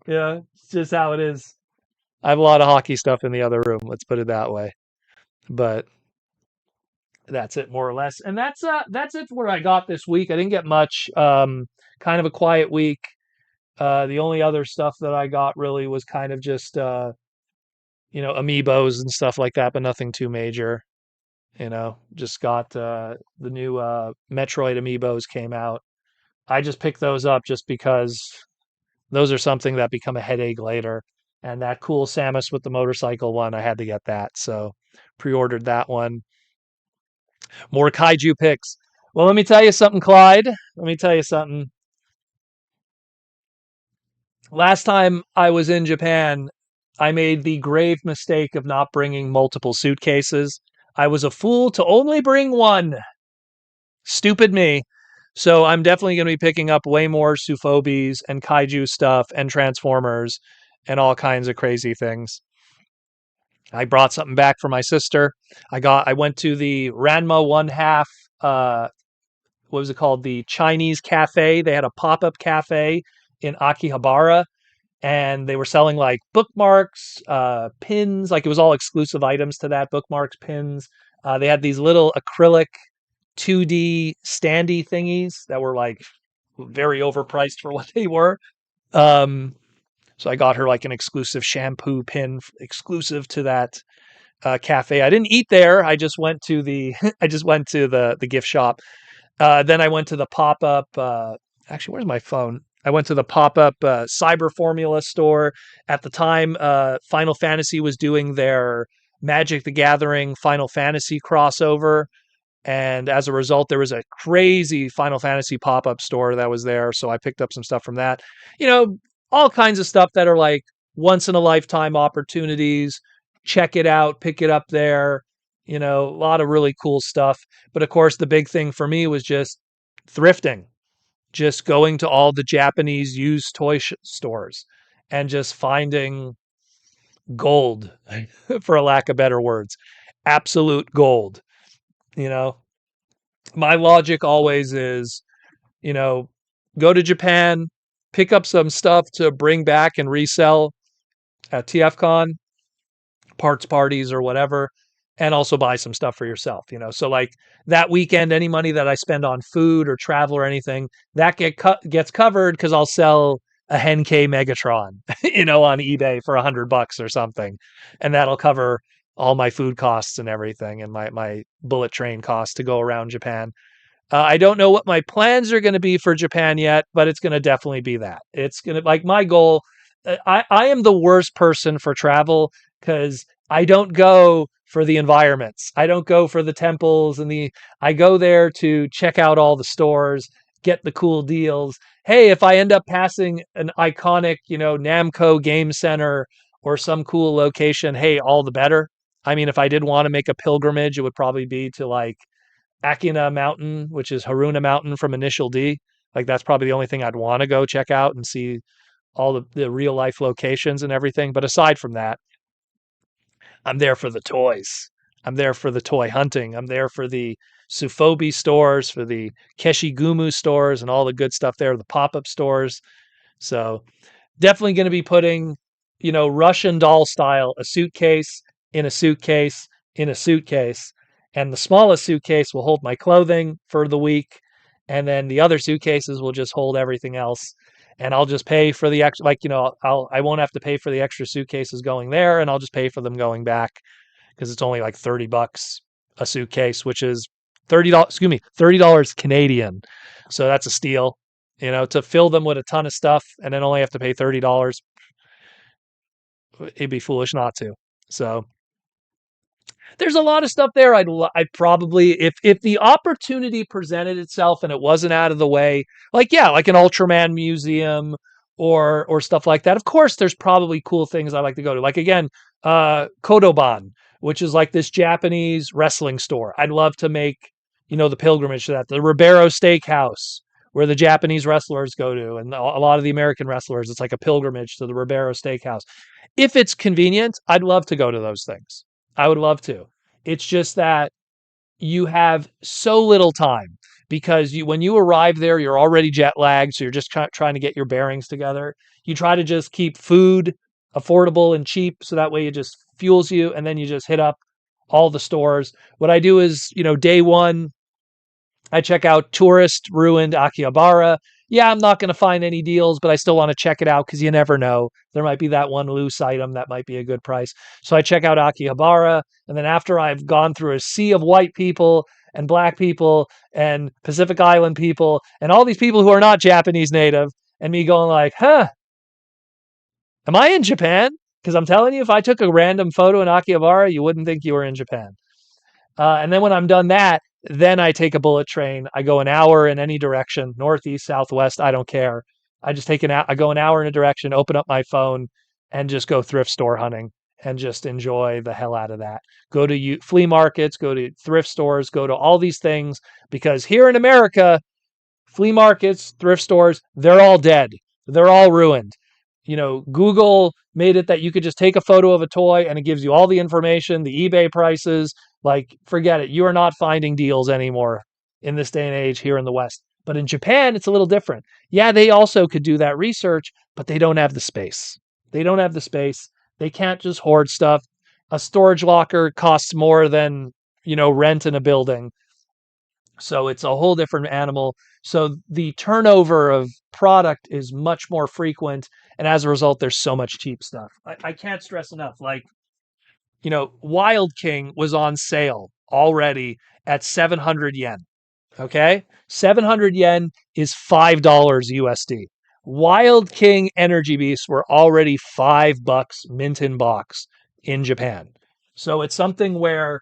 Yeah, it's just how it is. I have a lot of hockey stuff in the other room. Let's put it that way. But that's it more or less. And that's it for what I got this week. I didn't get much. Kind of a quiet week. The only other stuff that I got really was kind of just amiibos and stuff like that, but nothing too major. Just got the new Metroid amiibos came out. I just picked those up just because those are something that become a headache later. And that cool Samus with the motorcycle one, I had to get that. So pre-ordered that one. More kaiju picks. Well, let me tell you something, Clyde. Let me tell you something. Last time I was in Japan, I made the grave mistake of not bringing multiple suitcases. I was a fool to only bring one. Stupid me. So I'm definitely going to be picking up way more Sufobis and kaiju stuff and Transformers and all kinds of crazy things. I brought something back for my sister. I went to the Ranma 1/2 what was it called? The Chinese cafe. They had a pop-up cafe in Akihabara and they were selling like bookmarks, pins, like it was all exclusive items to that, bookmarks, pins. They had these little acrylic 2D standy thingies that were like very overpriced for what they were. Um, so I got her like an exclusive shampoo pin exclusive to that cafe. I didn't eat there. I just went to the the gift shop. Then I went to the pop up. Actually, where's my phone? I went to the pop up Cyber Formula store. At the time, Final Fantasy was doing their Magic the Gathering Final Fantasy crossover. And as a result, there was a crazy Final Fantasy pop up store that was there. So I picked up some stuff from that. All kinds of stuff that are like once in a lifetime opportunities. check it out, pick it up there. You know, a lot of really cool stuff. But of course, the big thing for me was just thrifting, just going to all the Japanese used toy stores and just finding gold, for a lack of better words, absolute gold. You know, my logic always is, you know, go to Japan, pick up some stuff to bring back and resell at TFCon, parts parties or whatever, and also buy some stuff for yourself, you know. So like that weekend, any money that I spend on food or travel or anything, that gets covered because I'll sell a Henkei Megatron, you know, on eBay for $100 or something, and that'll cover all my food costs and everything, and my bullet train costs to go around Japan. I don't know what my plans are going to be for Japan yet, but it's going to definitely be that. It's going to, like, my goal. I am the worst person for travel because I don't go for the environments. I don't go for the temples and I go there to check out all the stores, get the cool deals. Hey, if I end up passing an iconic, you know, Namco Game Center or some cool location, hey, all the better. I mean, if I did want to make a pilgrimage, it would probably be to like Akina Mountain, which is Haruna Mountain from Initial D. Like that's probably the only thing I'd want to go check out and see all the real life locations and everything. But aside from that, I'm there for the toys. I'm there for the toy hunting. I'm there for the Sufobi stores, for the Keshigumu stores and all the good stuff there, the pop-up stores. So definitely going to be putting, you know, Russian doll style, a suitcase in a suitcase in a suitcase. And the smallest suitcase will hold my clothing for the week. And then the other suitcases will just hold everything else. And I'll just pay for the extra, like, you know, I won't have to pay for the extra suitcases going there, and I'll just pay for them going back because it's only like $30 a suitcase, which is $30 Canadian. So that's a steal, you know, to fill them with a ton of stuff and then only have to pay $30. It'd be foolish not to. So there's a lot of stuff there. I'd probably, if the opportunity presented itself and it wasn't out of the way, like, yeah, like an Ultraman museum or stuff like that. Of course, there's probably cool things I like to go to. Like again, Kodoban, which is like this Japanese wrestling store. I'd love to make, you know, the pilgrimage to that. The Ribeiro Steakhouse, where the Japanese wrestlers go to, and a lot of the American wrestlers. It's like a pilgrimage to the Ribeiro Steakhouse. If it's convenient, I'd love to go to those things. I would love to. It's just that you have so little time because when you arrive there, you're already jet lagged. So you're just trying to get your bearings together. You try to just keep food affordable and cheap. So that way it just fuels you. And then you just hit up all the stores. What I do is, you know, day one, I check out tourist ruined Akihabara. Yeah, I'm not going to find any deals, but I still want to check it out because you never know. There might be that one loose item that might be a good price. So I check out Akihabara. And then after I've gone through a sea of white people and black people and Pacific Island people and all these people who are not Japanese native, and me going like, huh, am I in Japan? Because I'm telling you, if I took a random photo in Akihabara, you wouldn't think you were in Japan. And then when I'm done that, then I take a bullet train. I go an hour in any direction, northeast, southwest. I don't care. I just I go an hour in a direction, open up my phone, and just go thrift store hunting and just enjoy the hell out of that. Go to flea markets, go to thrift stores, go to all these things because here in America, flea markets, thrift stores, they're all dead. They're all ruined. You know, Google made it that you could just take a photo of a toy and it gives you all the information, the eBay prices. Like, forget it. You are not finding deals anymore in this day and age here in the West. But in Japan, it's a little different. Yeah, they also could do that research, but they don't have the space. They don't have the space. They can't just hoard stuff. A storage locker costs more than, you know, rent in a building. So it's a whole different animal. So the turnover of product is much more frequent. And as a result, there's so much cheap stuff. I can't stress enough. Like, you know, Wild King was on sale already at 700 yen. Okay. 700 yen is $5 USD. Wild King Energy Beasts were already $5 mint in box in Japan. So it's something where,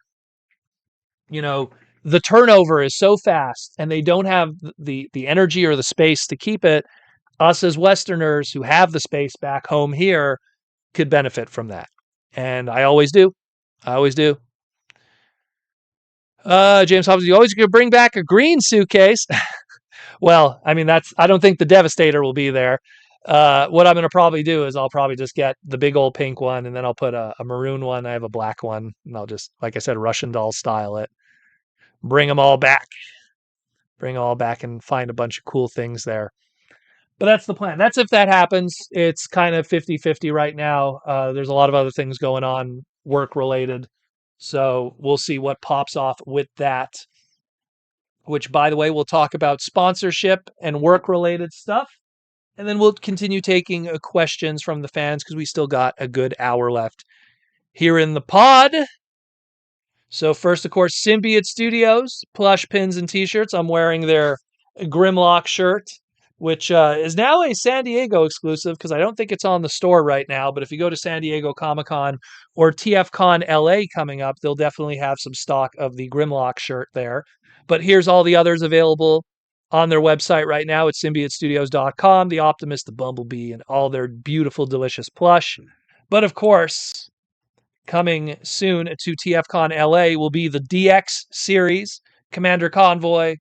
you know, the turnover is so fast and they don't have the energy or the space to keep it. Us as Westerners who have the space back home here could benefit from that. And I always do. I always do. James Hobbs, you always gonna bring back a green suitcase. Well, I mean, I don't think the Devastator will be there. What I'm going to probably do is I'll probably just get the big old pink one, and then I'll put a maroon one. I have a black one, and I'll just, like I said, Russian doll style it. Bring them all back. Bring them all back and find a bunch of cool things there. But that's the plan. That's if that happens. It's kind of 50-50 right now. There's a lot of other things going on, work related. So we'll see what pops off with that. Which, by the way, we'll talk about sponsorship and work related stuff. And then we'll continue taking questions from the fans because we still got a good hour left here in the pod. So first, of course, Symbiote Studios, plush pins and t-shirts. I'm wearing their Grimlock shirt, which is now a San Diego exclusive because I don't think it's on the store right now. But if you go to San Diego Comic-Con or TFCon LA coming up, they'll definitely have some stock of the Grimlock shirt there. But here's all the others available on their website right now. It's symbiotestudios.com, the Optimus, the Bumblebee, and all their beautiful, delicious plush. But of course, coming soon to TFCon LA will be the DX series, Commander Convoy,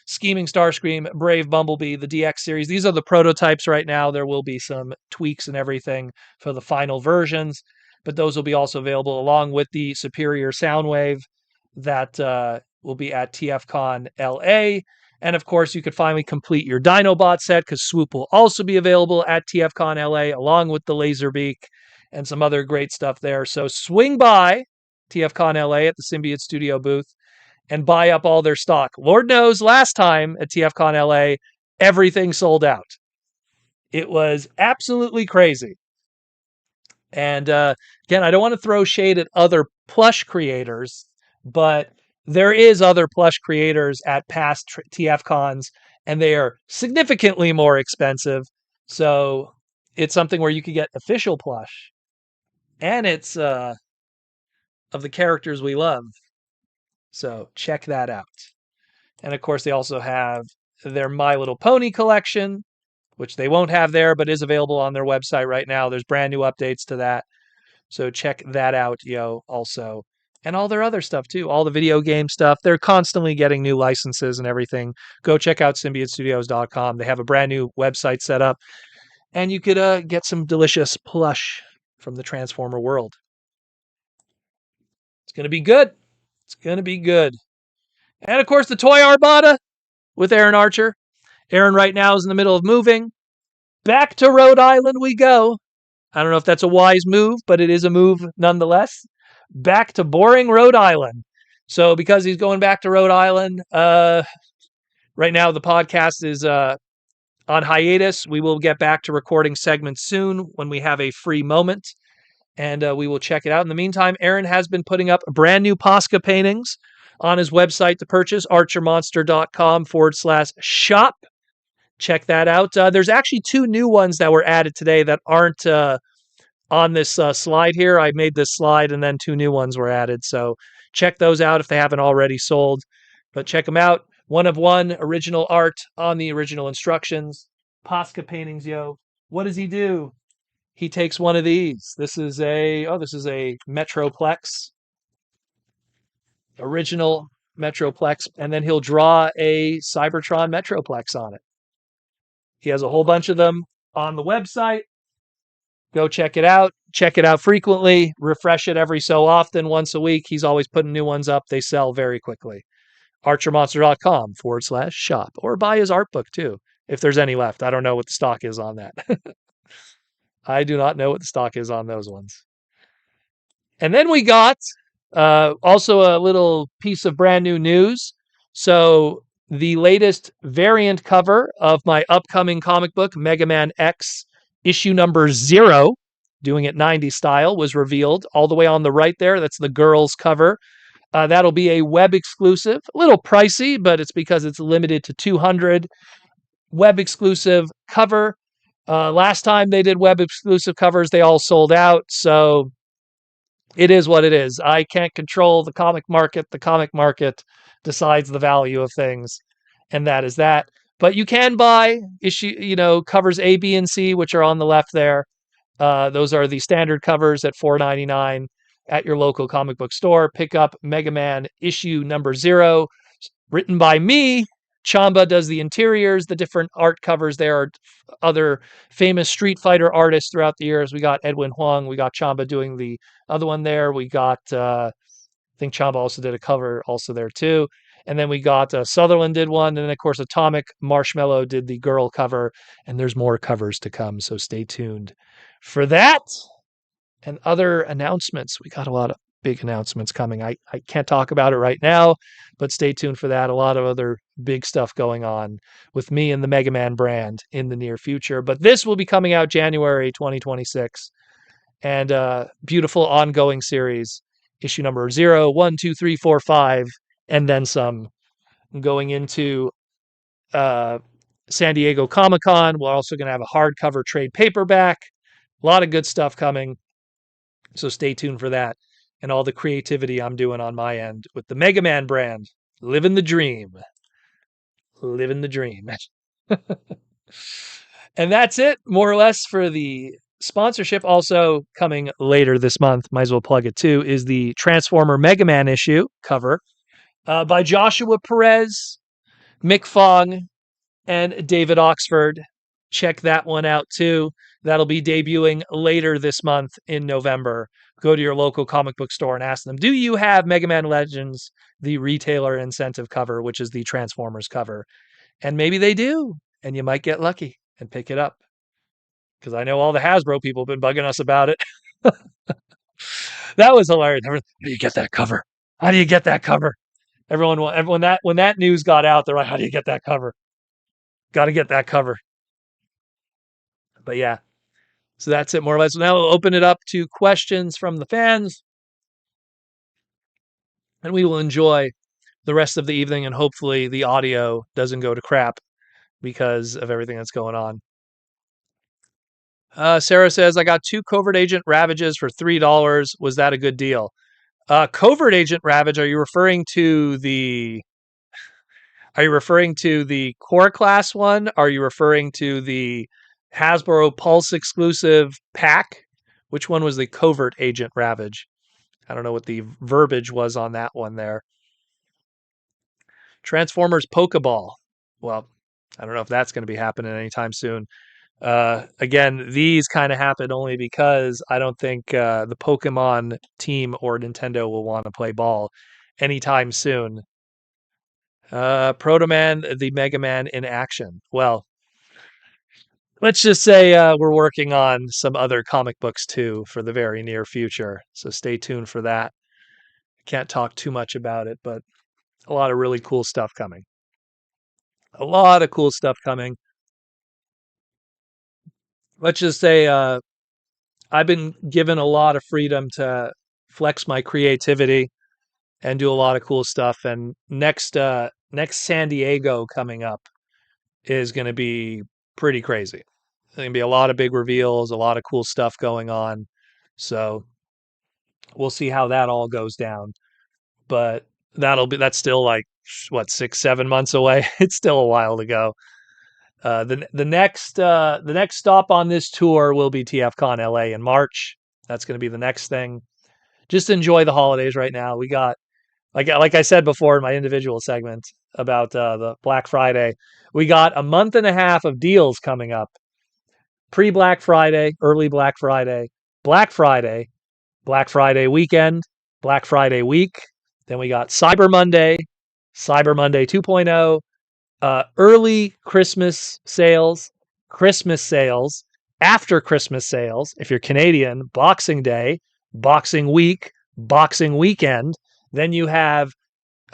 Scheming Starscream, Brave Bumblebee, the DX series. These are the prototypes right now. There will be some tweaks and everything for the final versions, but those will be also available along with the Superior Soundwave that will be at TFCon LA. And of course, you could finally complete your Dinobot set because Swoop will also be available at TFCon LA along with the Laserbeak and some other great stuff there. So swing by TFCon LA at the Symbiote Studio booth and buy up all their stock. Lord knows last time at TFCon LA, everything sold out. It was absolutely crazy. And again, I don't want to throw shade at other plush creators, but there is other plush creators at past TFCons, and they are significantly more expensive. So it's something where you could get official plush, and it's of the characters we love. So check that out. And of course, they also have their My Little Pony collection, which they won't have there, but is available on their website right now. There's brand new updates to that. So check that out, also. And all their other stuff, too. All the video game stuff. They're constantly getting new licenses and everything. Go check out symbiotestudios.com. They have a brand new website set up. And you could get some delicious plush from the Transformer world. It's going to be good. It's going to be good. And, of course, the Toy Armada with Aaron Archer. Aaron right now is in the middle of moving. Back to Rhode Island we go. I don't know if that's a wise move, but it is a move nonetheless. Back to boring Rhode Island. So because he's going back to Rhode Island, right now the podcast is on hiatus. We will get back to recording segments soon when we have a free moment, and we will check it out. In the meantime, Aaron has been putting up brand new Posca paintings on his website to purchase, archermonster.com/shop. Check that out. There's actually 2 new ones that were added today that aren't on this slide here. I made this slide and then 2 new ones were added. So check those out if they haven't already sold. But check them out. 1 of 1 original art on the original instructions. Posca paintings, yo. What does he do? He takes one of these. This is a Metroplex. Original Metroplex. And then he'll draw a Cybertron Metroplex on it. He has a whole bunch of them on the website. Go check it out. Check it out frequently. Refresh it every so often, once a week. He's always putting new ones up. They sell very quickly. archermonster.com/shop. Or buy his art book, too, if there's any left. I don't know what the stock is on that. I do not know what the stock is on those ones. And then we got also a little piece of brand new news. So the latest variant cover of my upcoming comic book, Mega Man X, issue number 0, doing it 90 style, was revealed all the way on the right there. That's the girls cover. That'll be a web exclusive, a little pricey, but it's because it's limited to 200 web exclusive cover. Last time they did web exclusive covers, they all sold out. So it is what it is. I can't control the comic market. The comic market decides the value of things, and that is that. But you can buy covers A, B, and C, which are on the left there. Those are the standard covers at $4.99 at your local comic book store. Pick up Mega Man issue number 0, written by me. Chamba does the interiors, the different art covers. There are other famous Street Fighter artists throughout the years. We got Edwin Huang. We got Chamba doing the other one there. We got, I think Chamba also did a cover also there too. And then we got Sutherland did one. And then, of course, Atomic Marshmallow did the girl cover. And there's more covers to come. So stay tuned for that and other announcements. We got a lot of big announcements coming. I can't talk about it right now, but stay tuned for that. A lot of other big stuff going on with me and the Mega Man brand in the near future. But this will be coming out January 2026. And beautiful ongoing series, issue number 0, 1, 2, 3, 4, 5, and then some. Going into San Diego Comic-Con. We're also going to have a hardcover trade paperback. A lot of good stuff coming. So stay tuned for that and all the creativity I'm doing on my end with the Mega Man brand. Living the dream. Living the dream. And that's it, more or less, for the sponsorship. Also coming later this month, might as well plug it too, is the Transformer Mega Man issue cover by Joshua Perez, Mick Fong, and David Oxford. Check that one out too. That'll be debuting later this month in November. Go to your local comic book store and ask them, do you have Mega Man Legends, the retailer incentive cover, which is the Transformers cover? And maybe they do, and you might get lucky and pick it up. Because I know all the Hasbro people have been bugging us about it. That was hilarious. How do you get that cover? How do you get that cover? Everyone when that news got out, they're like, how do you get that cover? Got to get that cover. But yeah, so that's it more or less. So now we'll open it up to questions from the fans, and we will enjoy the rest of the evening, and hopefully the audio doesn't go to crap because of everything that's going on. Sarah says, I got 2 Covert Agent Ravages for $3. Was that a good deal? Covert Agent Ravage, are you referring to the core class one? Are you referring to the Hasbro Pulse exclusive pack? Which one was the Covert Agent Ravage? I don't know what the verbiage was on that one there. Transformers Pokeball. Well, I don't know if that's going to be happening anytime soon. Again, these kind of happen only because I don't think the Pokemon team or Nintendo will want to play ball anytime soon. Proto Man, the Mega Man in action. Well, let's just say we're working on some other comic books too for the very near future. So stay tuned for that. Can't talk too much about it, but a lot of really cool stuff coming. A lot of cool stuff coming. Let's just say I've been given a lot of freedom to flex my creativity and do a lot of cool stuff. And next San Diego coming up is going to be pretty crazy. There's going to be a lot of big reveals, a lot of cool stuff going on. So we'll see how that all goes down. But that's still like what, 6-7 months away. It's still a while to go. The next stop on this tour will be TFCon LA in March. That's going to be the next thing. Just enjoy the holidays right now. We got, like I said before in my individual segment about the Black Friday, we got a month and a half of deals coming up. Pre-Black Friday, early Black Friday, Black Friday, Black Friday weekend, Black Friday week. Then we got Cyber Monday, Cyber Monday 2.0, early Christmas sales, after Christmas sales. If you're Canadian, Boxing Day, Boxing Week, Boxing Weekend. Then you have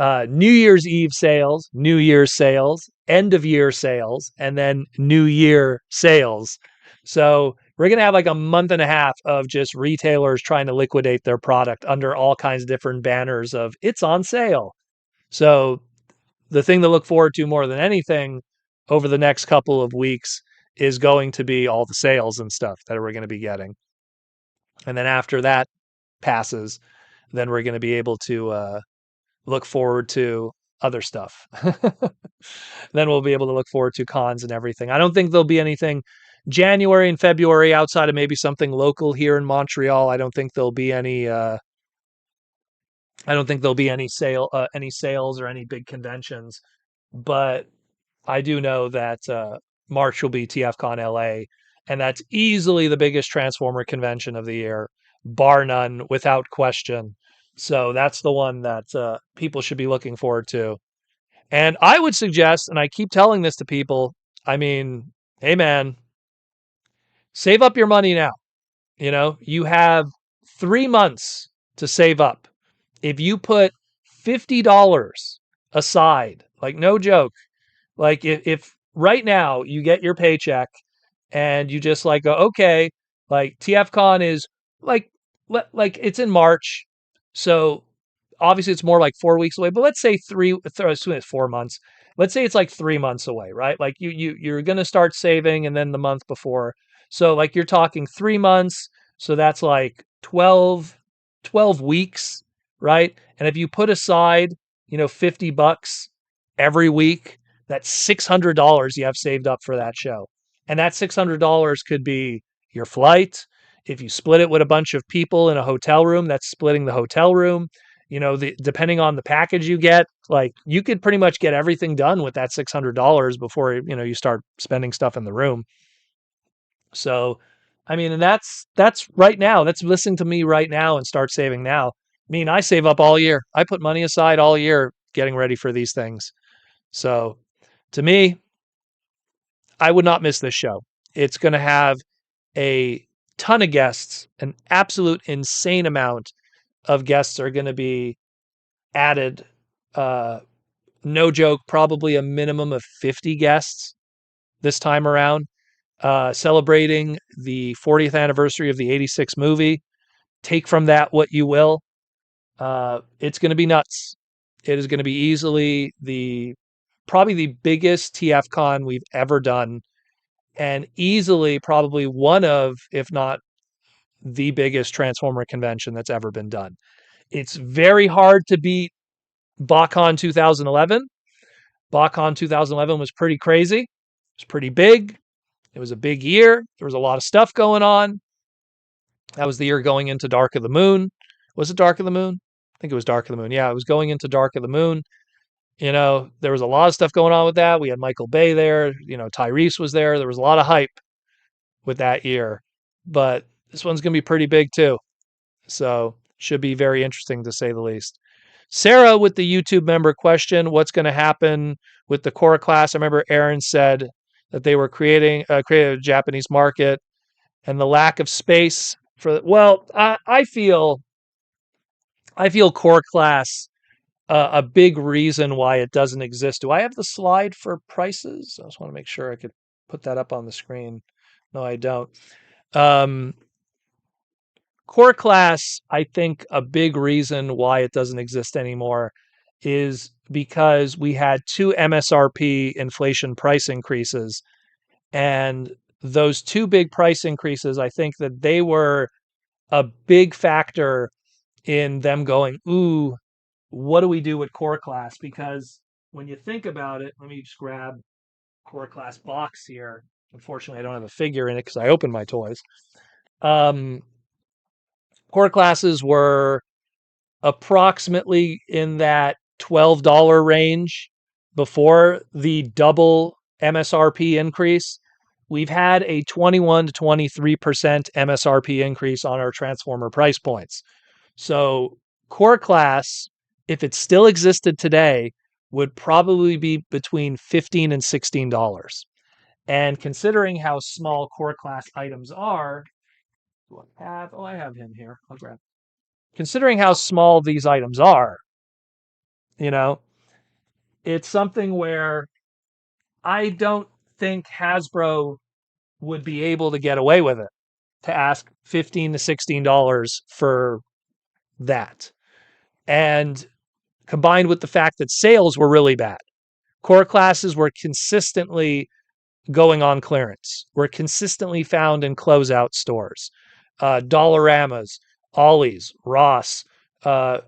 New Year's Eve sales, New Year's sales, end of year sales, and then New Year sales. So we're going to have like a month and a half of just retailers trying to liquidate their product under all kinds of different banners of it's on sale. So the thing to look forward to more than anything over the next couple of weeks is going to be all the sales and stuff that we're going to be getting. And then after that passes, then we're going to be able to look forward to other stuff. Then we'll be able to look forward to cons and everything. I don't think there'll be anything January and February, outside of maybe something local here in Montreal, I don't think there'll be any. I don't think there'll be any sales or any big conventions. But I do know that March will be TFCon LA, and that's easily the biggest Transformer convention of the year, bar none, without question. So that's the one that people should be looking forward to. And I would suggest, and I keep telling this to people, I mean, hey man, save up your money now. You have 3 months to save up. If you put $50 aside, like no joke, like if right now you get your paycheck and you just like go, okay, like TFCon is like like it's in March, so obviously it's more like 4 weeks away. But let's say 4 months. Let's say it's like 3 months away, right? Like you're gonna start saving, and then the month before. So like you're talking 3 months. So that's like 12 weeks, right? And if you put aside, $50 every week, that's $600 you have saved up for that show. And that $600 could be your flight. If you split it with a bunch of people in a hotel room, that's splitting the hotel room. Depending on the package you get, like you could pretty much get everything done with that $600 before you start spending stuff in the room. So, I mean, and that's right now. That's listening to me right now and start saving now. I mean, I save up all year. I put money aside all year getting ready for these things. So, to me, I would not miss this show. It's going to have a ton of guests, an absolute insane amount of guests are going to be added. Uh, no joke, probably a minimum of 50 guests this time around, celebrating the 40th anniversary of the 86 movie. Take from that what you will. It's going to be nuts. It is going to be easily probably the biggest TFCon we've ever done, and easily probably one of, if not the biggest Transformer convention that's ever been done. It's very hard to beat BotCon 2011. BotCon 2011 was pretty crazy. It was pretty big. It was a big year. There was a lot of stuff going on. That was the year going into Dark of the Moon. Was it Dark of the Moon? I think it was Dark of the Moon. Yeah, it was going into Dark of the Moon. There was a lot of stuff going on with that. We had Michael Bay there. Tyrese was there. There was a lot of hype with that year. But this one's going to be pretty big too. So should be very interesting to say the least. Sarah with the YouTube member question, what's going to happen with the Core class? I remember Aaron said that they were creating a Japanese market, and the lack of space for, well, I feel Core class a big reason why it doesn't exist. Do I have the slide for prices? I just want to make sure I could put that up on the screen. No, I don't. Core class, I think a big reason why it doesn't exist anymore is because we had 2 MSRP inflation price increases. And those 2 big price increases, I think that they were a big factor in them going, ooh, what do we do with Core class? Because when you think about it, let me just grab Core class box here. Unfortunately, I don't have a figure in it because I opened my toys. Core classes were approximately in that $12 range before the double MSRP increase. We've had a 21 to 23% MSRP increase on our Transformer price points. So Core class, if it still existed today, would probably be between $15 and $16. And considering how small Core class items are, I have him here. I'll grab. Considering how small these items are, you know, it's something where I don't think Hasbro would be able to get away with it, to ask $15 to $16 for that. And combined with the fact that sales were really bad. Core classes were consistently going on clearance, were consistently found in closeout stores, Dollaramas, Ollie's, Ross,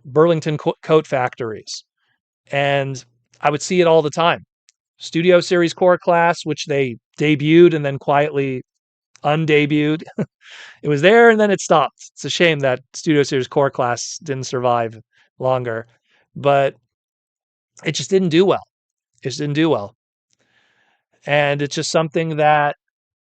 Burlington coat factories. And I would see it all the time. Studio Series Core class, which they debuted and then quietly undebuted. It was there and then it stopped. It's a shame that Studio Series Core class didn't survive longer, but it just didn't do well. It just didn't do well. And it's just something that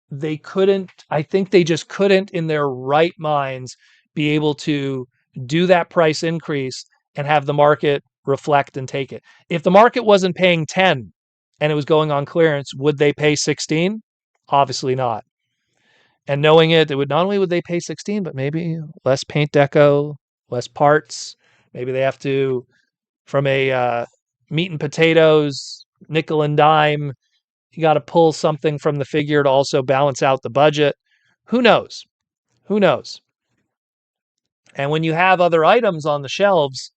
they couldn't, I think they just couldn't in their right minds be able to do that price increase and have the market reflect and take it. If the market wasn't paying 10 and it was going on clearance, would they pay 16? Obviously not. And knowing it, would not only would they pay 16, but maybe less paint deco, less parts. Maybe they have to, from a meat and potatoes, nickel and dime, you got to pull something from the figure to also balance out the budget. Who knows? Who knows? And when you have other items on the shelves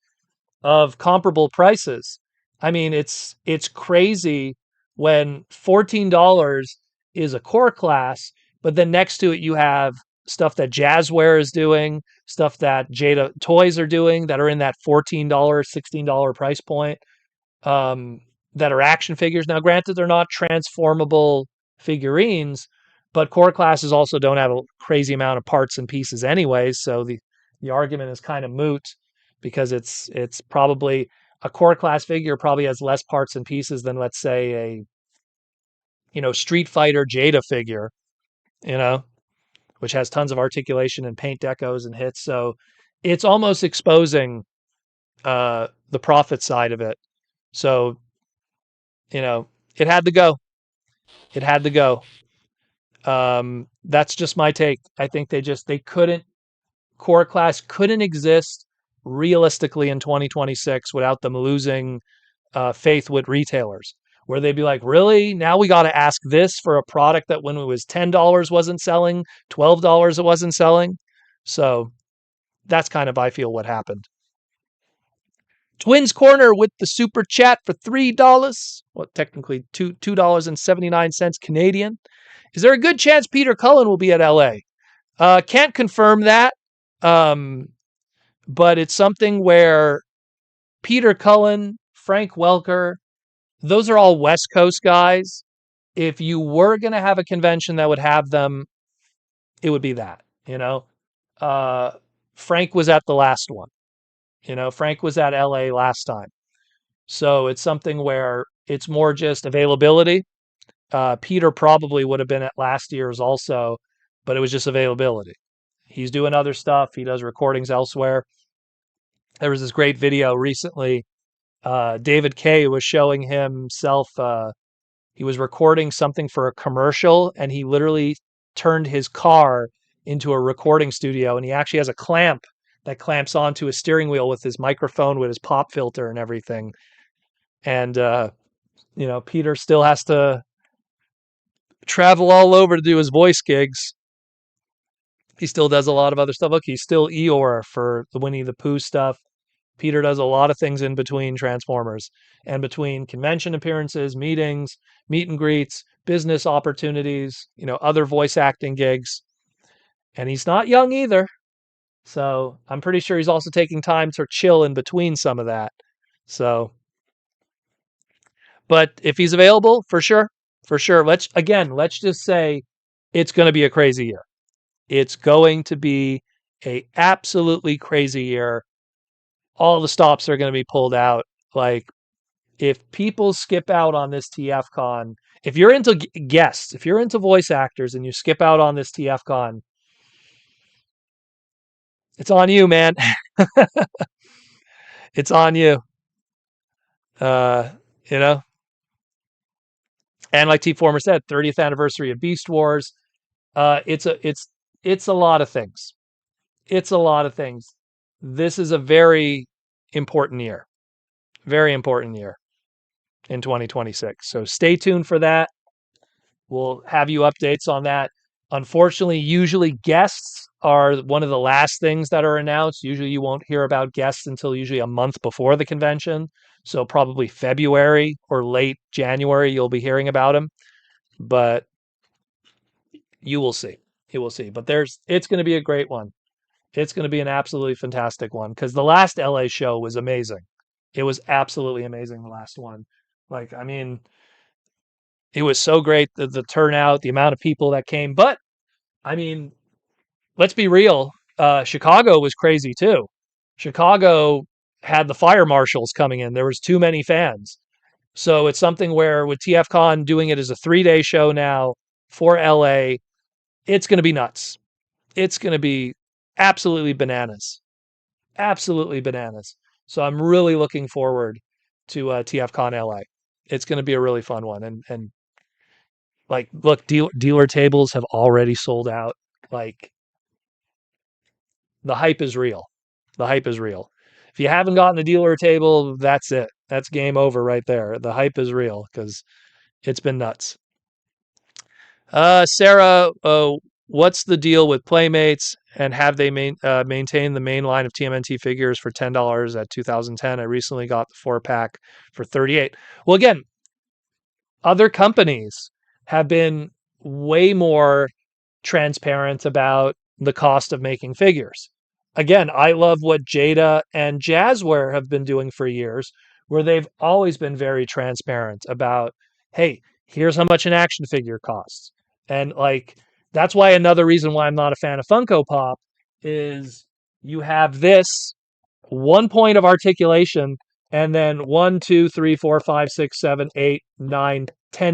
of comparable prices, I mean, it's crazy when $14 is a core class, but then next to it you have stuff that Jazzware is doing, stuff that Jada Toys are doing that are in that $14, $16 price point, that are action figures. Now, granted, they're not transformable figurines, but core classes also don't have a crazy amount of parts and pieces anyways, so the argument is kind of moot because it's probably a core class figure probably has less parts and pieces than, let's say, a Street Fighter Jada figure, you know, which has tons of articulation and paint decos and hits. So it's almost exposing the profit side of it. So it had to go. It had to go. That's just my take. I think they couldn't, core class couldn't exist realistically in 2026 without them losing faith with retailers, where they'd be like, really? Now we got to ask this for a product that when it was $10 wasn't selling, $12 it wasn't selling. So that's kind of, I feel, what happened. Twins Corner with the super chat for $3. Well, technically $2.79 Canadian. Is there a good chance Peter Cullen will be at LA? Can't confirm that. But it's something where Peter Cullen, Frank Welker, those are all West Coast guys. If you were going to have a convention that would have them, it would be that, Frank was at the last one. Frank was at LA last time. So it's something where it's more just availability. Peter probably would have been at last year's also, but it was just availability. He's doing other stuff. He does recordings elsewhere. There was this great video recently. David Kay was showing himself. He was recording something for a commercial, and he literally turned his car into a recording studio. And he actually has a clamp that clamps onto his steering wheel with his microphone, with his pop filter and everything. And Peter still has to travel all over to do his voice gigs. He still does a lot of other stuff. Look, he's still Eeyore for the Winnie the Pooh stuff. Peter does a lot of things in between Transformers and between convention appearances, meetings, meet and greets, business opportunities, other voice acting gigs. And he's not young either. So I'm pretty sure he's also taking time to chill in between some of that. So, but if he's available, for sure. Let's just say it's going to be a crazy year. It's going to be a absolutely crazy year. All the stops are going to be pulled out. Like, if people skip out on this TFCon, if you're into guests, if you're into voice actors and you skip out on this TFCon, it's on you, man. It's on you. Uh, you know, and like T Former said, 30th anniversary of Beast Wars. It's a lot of things. It's a lot of things. This is a very important year. Very important year in 2026. So stay tuned for that. We'll have you updates on that. Unfortunately, usually guests are one of the last things that are announced. Usually you won't hear about guests until usually a month before the convention. So probably February or late January, you'll be hearing about them. But you will see. You will see. But it's going to be a great one. It's going to be an absolutely fantastic one because the last LA show was amazing. It was absolutely amazing, the last one. Like, I mean, it was so great, the turnout, the amount of people that came. But I mean, let's be real. Chicago was crazy too. Chicago had the fire marshals coming in. There was too many fans. So it's something where with TFCon doing it as a 3-day show now for LA, it's going to be nuts. It's going to be absolutely bananas. Absolutely bananas. So I'm really looking forward to TFCon LA. It's going to be a really fun one. And like, look, dealer tables have already sold out. Like, the hype is real. The hype is real. If you haven't gotten a dealer table, that's it. That's game over right there. The hype is real because it's been nuts. Sarah, what's the deal with Playmates? And have they maintained the main line of TMNT figures for $10 at 2010? I recently got the 4-pack for 38. Well, again, other companies have been way more transparent about the cost of making figures. Again, I love what Jada and Jazzware have been doing for years, where they've always been very transparent about, hey, here's how much an action figure costs. And like, that's why another reason why I'm not a fan of Funko Pop is you have this one point of articulation and then 10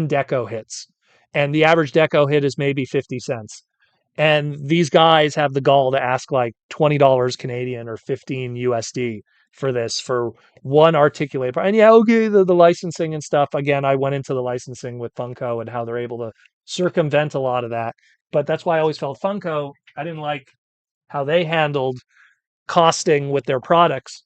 deco hits. And the average deco hit is maybe 50 cents. And these guys have the gall to ask like $20 Canadian or 15 USD for this for one articulated part. And yeah, okay, the licensing and stuff. Again, I went into the licensing with Funko and how they're able to circumvent a lot of that. But that's why I always felt Funko, I didn't like how they handled costing with their products.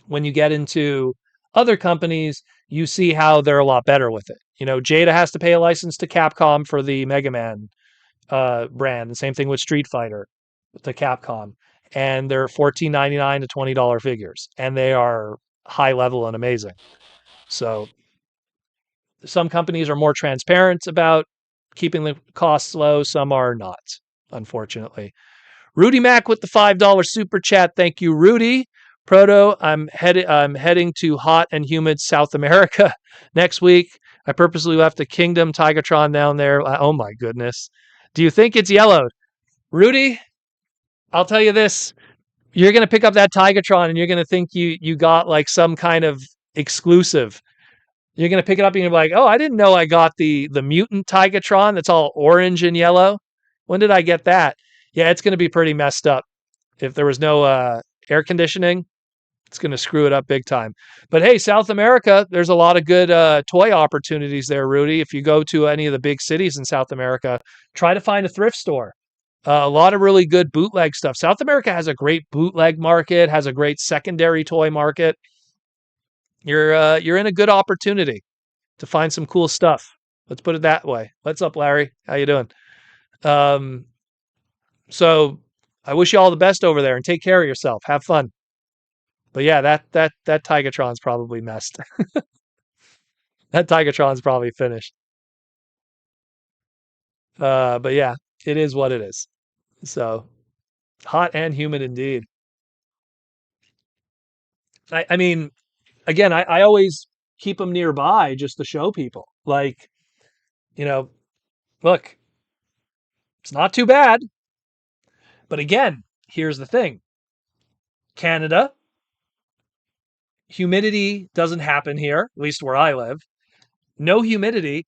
When you get into other companies, you see how they're a lot better with it. You know, Jada has to pay a license to Capcom for the Mega Man brand. The same thing with Street Fighter to Capcom. And they're $14.99 to $20 figures. And they are high level and amazing. So some companies are more transparent about keeping the costs low. Some are not, unfortunately. Rudy Mack with the $5 super chat. Thank you, Rudy. Proto, I'm heading to hot and humid South America next week. I purposely left the Kingdom Tigatron down there. Oh my goodness. Do you think it's yellowed? Rudy, I'll tell you this. You're going to pick up that Tigatron and you're going to think you got like some kind of exclusive. You're going to pick it up and you're like, "Oh, I didn't know I got the mutant Tigatron that's all orange and yellow. When did I get that?" Yeah, it's going to be pretty messed up. If there was no air conditioning, it's going to screw it up big time. But hey, South America, there's a lot of good toy opportunities there, Rudy. If you go to any of the big cities in South America, try to find a thrift store. A lot of really good bootleg stuff. South America has a great bootleg market, has a great secondary toy market. You're in a good opportunity to find some cool stuff. Let's put it that way. What's up, Larry? How you doing? Um, so I wish you all the best over there and take care of yourself. Have fun. But yeah, that Tigatron's probably messed. That Tigatron's probably finished. But yeah, it is what it is. So hot and humid indeed. I mean, again, I always keep them nearby just to show people. Like, you know, look, it's not too bad. But again, here's the thing. Canada, humidity doesn't happen here, at least where I live. No humidity,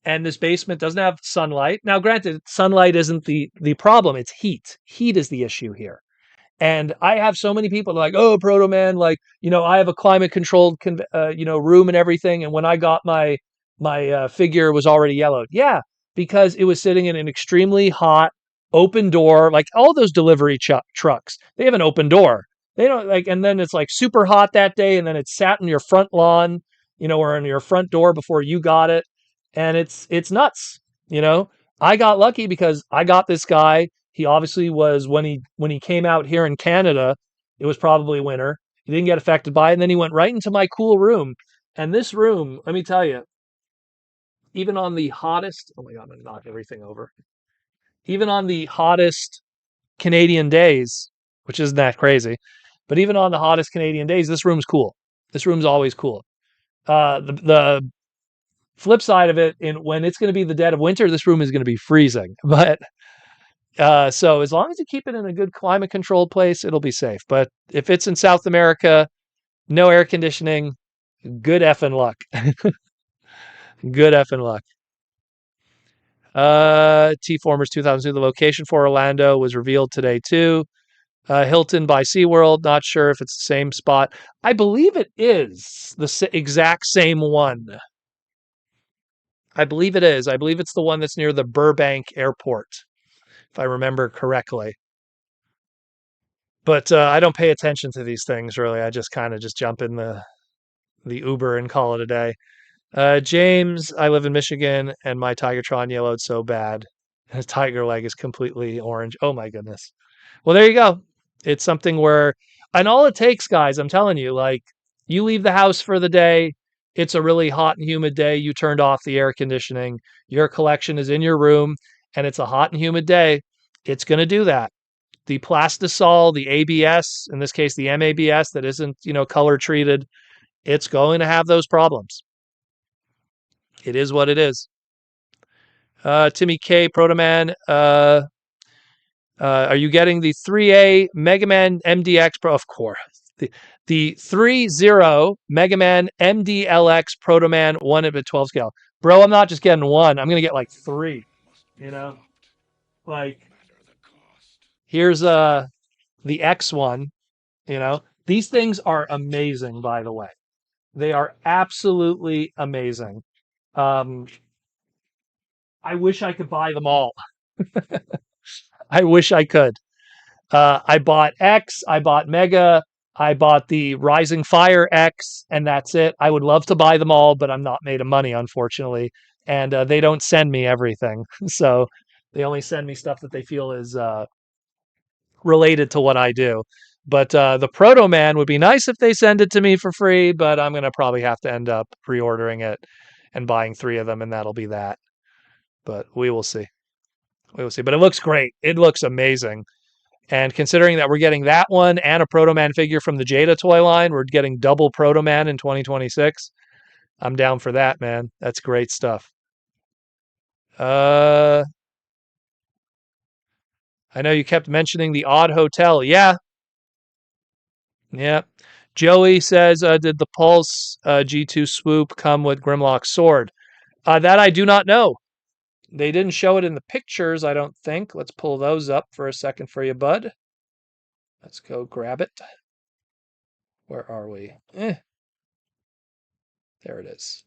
and this basement doesn't have sunlight. Now, granted, sunlight isn't the problem; it's heat. Heat is the issue here. And I have so many people like, "Oh, Proto Man, like I have a climate controlled, room and everything." And when I got my figure was already yellowed. Yeah, because it was sitting in an extremely hot open door, like all those delivery trucks. They have an open door. They don't like, and then it's like super hot that day, and then it's sat in your front lawn, or in your front door before you got it, and it's nuts. You know, I got lucky because I got this guy. He obviously was when he came out here in Canada, it was probably winter. He didn't get affected by it, and then he went right into my cool room. And this room, let me tell you, even on the hottest, oh my God, I'm going to knock everything over. Even on the hottest Canadian days, which isn't that crazy, but even on the hottest Canadian days, this room's cool. This room's always cool. The flip side of it, when it's going to be the dead of winter, this room is going to be freezing. But So as long as you keep it in a good climate controlled place, it'll be safe. But if it's in South America, no air conditioning, good effing luck. Good effing luck. T Formers 2002. The location for Orlando was revealed today too. Hilton by SeaWorld. Not sure if it's the same spot. I believe it is the exact same one. I believe it is. I believe it's the one that's near the Burbank Airport, if I remember correctly. But I don't pay attention to these things really. I just kind of just jump in the Uber and call it a day. James, I live in Michigan, and my Tigertron yellowed so bad. His tiger leg is completely orange. Oh my goodness. Well, there you go. It's something where, and all it takes, guys, I'm telling you, like, you leave the house for the day, it's a really hot and humid day, you turned off the air conditioning, your collection is in your room, and it's a hot and humid day, it's going to do that. The plastisol, the ABS, in this case, the MABS that isn't, color treated, it's going to have those problems. It is what it is. Timmy K, Protoman, are you getting the 3A Mega Man MDX Pro? Of course. The 3-0 Mega Man MDLX Protoman 1/12 scale. Bro, I'm not just getting one. I'm going to get like three. You know? Like, here's the X1. These things are amazing, by the way. They are absolutely amazing. I wish I could buy them all. I wish I could. I bought X, I bought Mega, I bought the Rising Fire X, and that's it. I would love to buy them all, but I'm not made of money, unfortunately. And they don't send me everything. So they only send me stuff that they feel is related to what I do. But the Proto Man would be nice if they send it to me for free, but I'm going to probably have to end up pre ordering it and buying 3 of them, and that'll be that. But we will see. We will see. But it looks great. It looks amazing. And considering that we're getting that one and a Proto Man figure from the Jada toy line, we're getting double Proto Man in 2026. I'm down for that, man. That's great stuff. I know you kept mentioning the Odd Hotel. Yeah. Yeah. Joey says, did the Pulse G2 Swoop come with Grimlock's sword? That I do not know. They didn't show it in the pictures, I don't think. Let's pull those up for a second for you, bud. Let's go grab it. Where are we? There it is.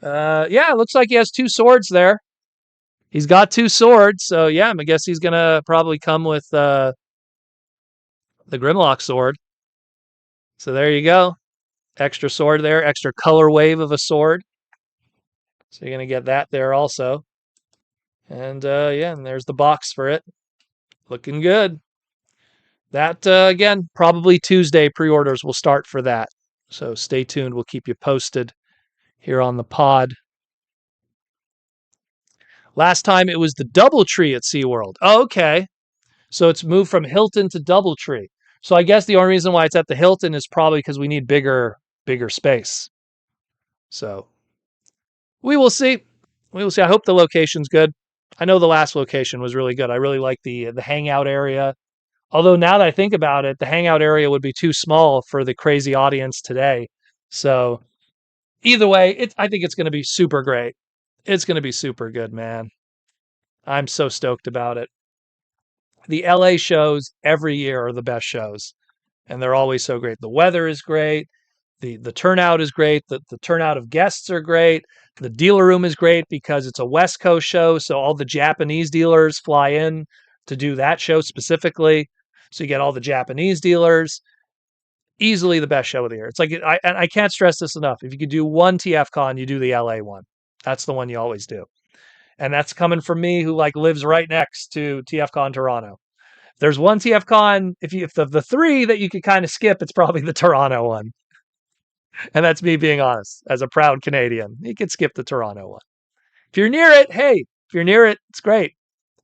Yeah, it looks like he has 2 swords there. He's got 2 swords, so yeah, I guess he's gonna probably come with the Grimlock sword. So there you go. Extra sword there, extra color wave of a sword. So you're gonna get that there also. And yeah, and there's the box for it. Looking good. That again, probably Tuesday pre-orders will start for that. So stay tuned. We'll keep you posted here on the pod. Last time it was the Doubletree at SeaWorld. Oh, okay. So it's moved from Hilton to Doubletree. So I guess the only reason why it's at the Hilton is probably because we need bigger space. So we will see. We will see. I hope the location's good. I know the last location was really good. I really like the hangout area. Although now that I think about it, the hangout area would be too small for the crazy audience today. So either way, I think it's going to be super great. It's going to be super good, man. I'm so stoked about it. The LA shows every year are the best shows, and they're always so great. The weather is great. The turnout is great. The turnout of guests are great. The dealer room is great because it's a West Coast show, so all the Japanese dealers fly in to do that show specifically. So you get all the Japanese dealers. Easily the best show of the year. It's like I can't stress this enough. If you could do one TFCon, you do the LA one. That's the one you always do. And that's coming from me who like lives right next to TFCon Toronto. If there's one TFCon, if the 3 that you could kind of skip, it's probably the Toronto one. And that's me being honest. As a proud Canadian, you could skip the Toronto one. If you're near it, hey, if you're near it, it's great.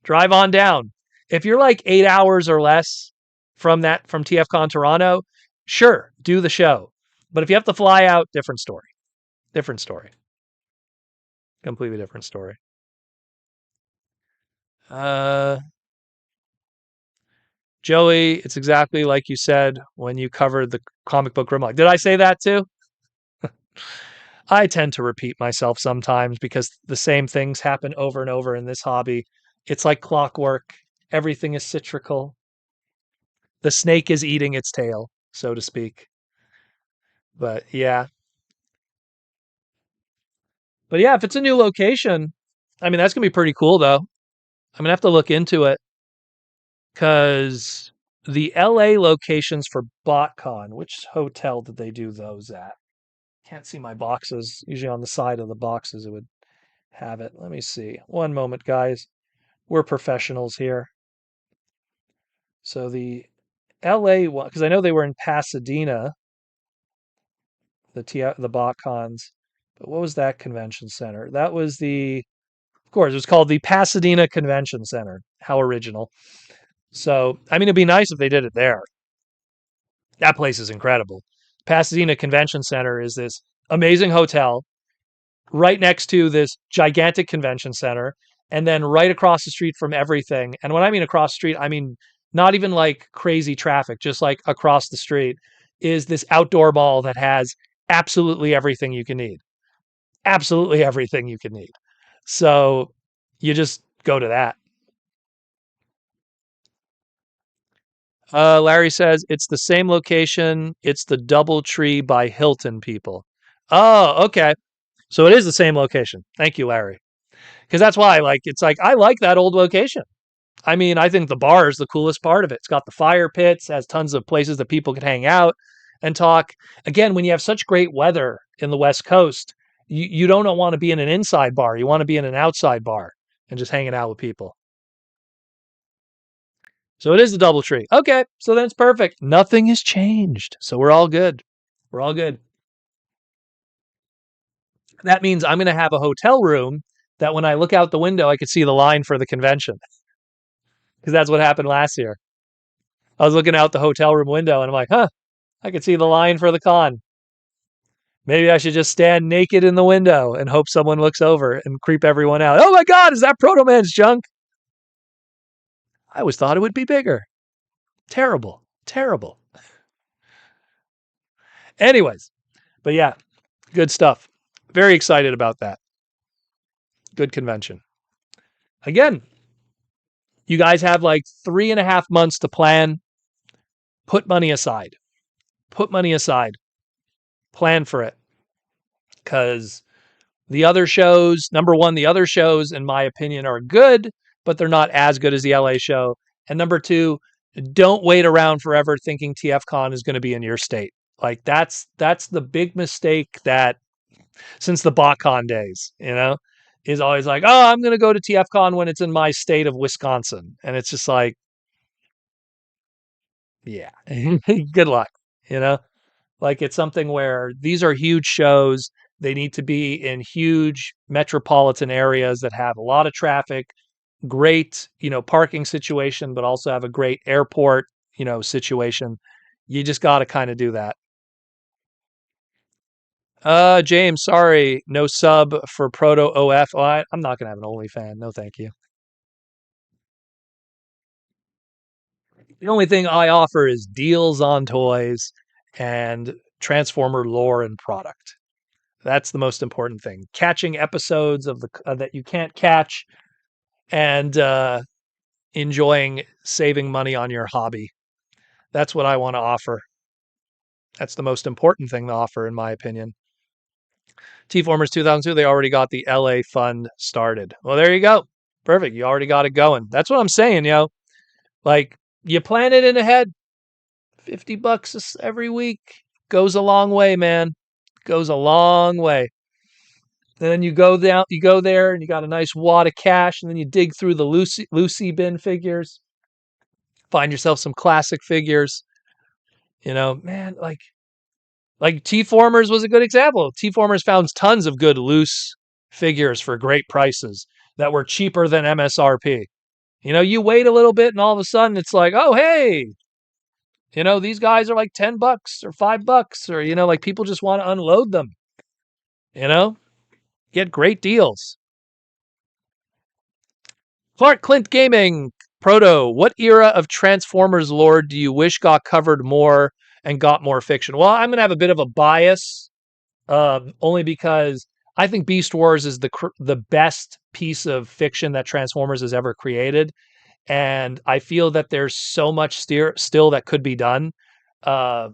Drive on down. If you're like 8 hours or less from TFCon Toronto, sure, do the show. But if you have to fly out, different story. Different story. Completely different story. Uh, Joey, it's exactly like you said when you covered the comic book Grimlock. Did I say that too? I tend to repeat myself sometimes because the same things happen over and over in this hobby. It's like clockwork. Everything is cyclical. The snake is eating its tail, so to speak. But yeah. But yeah, if it's a new location, I mean, that's going to be pretty cool though. I'm going to have to look into it because the LA locations for BotCon, which hotel did they do those at? Can't see my boxes. Usually on the side of the boxes it would have it. Let me see. One moment, guys. We're professionals here. So the LA one, because I know they were in Pasadena, the BotCons. But what was that convention center? That was of course, it was called the Pasadena Convention Center. How original. So, I mean, it'd be nice if they did it there. That place is incredible. Pasadena Convention Center is this amazing hotel right next to this gigantic convention center, and then right across the street from everything. And when I mean across the street, I mean not even like crazy traffic, just like across the street is this outdoor mall that has absolutely everything you can need. Absolutely everything you can need. So you just go to that. Larry says it's the same location. It's the Doubletree by Hilton people. Oh, okay. So it is the same location. Thank you, Larry. Because that's why, like, it's like I like that old location. I mean, I think the bar is the coolest part of it. It's got the fire pits, has tons of places that people can hang out and talk. Again, when you have such great weather in the West Coast, you don't want to be in an inside bar. You want to be in an outside bar and just hanging out with people. So it is the Doubletree. Okay, so then it's perfect. Nothing has changed. So we're all good. We're all good. That means I'm going to have a hotel room that when I look out the window, I could see the line for the convention because that's what happened last year. I was looking out the hotel room window and I'm like, huh, I could see the line for the con. Maybe I should just stand naked in the window and hope someone looks over and creep everyone out. Oh my God, is that Proto Man's junk? I always thought it would be bigger. Terrible. Terrible. Anyways, but yeah, good stuff. Very excited about that. Good convention. Again, you guys have like 3.5 months to plan. Put money aside. Put money aside. Plan for it. Because the other shows, number one, the other shows, in my opinion, are good, but they're not as good as the LA show. And number two, don't wait around forever thinking TFCon is going to be in your state. Like that's the big mistake that since the BotCon days, is always like, oh, I'm going to go to TFCon when it's in my state of Wisconsin. And it's just like, yeah, good luck, you know? Like it's something where these are huge shows. They need to be in huge metropolitan areas that have a lot of traffic, great, parking situation, but also have a great airport, situation. You just got to kind of do that. James, sorry, no sub for Proto OF. Oh, I'm not gonna have an OnlyFan. No, thank you. The only thing I offer is deals on toys and Transformer lore and product. That's the most important thing. Catching episodes of the that you can't catch, and enjoying saving money on your hobby. That's what I want to offer. That's the most important thing to offer, in my opinion. T-Formers 2002, they already got the LA fund started. Well, there you go. Perfect. You already got it going. That's what I'm saying, Like, you plan it in ahead. $50 every week goes a long way, man. Goes a long way. And then you go there, and you got a nice wad of cash, and then you dig through the Lucy bin figures, find yourself some classic figures. Man, like T-Formers was a good example. T-Formers found tons of good loose figures for great prices that were cheaper than MSRP. You wait a little bit and all of a sudden it's like, oh, hey, these guys are like $10 or $5 or, like people just want to unload them, you know, get great deals. Clark Clint Gaming, Proto, what era of Transformers lore do you wish got covered more and got more fiction? Well, I'm going to have a bit of a bias, only because I think Beast Wars is the best piece of fiction that Transformers has ever created, and I feel that there's so much still that could be done. Uh,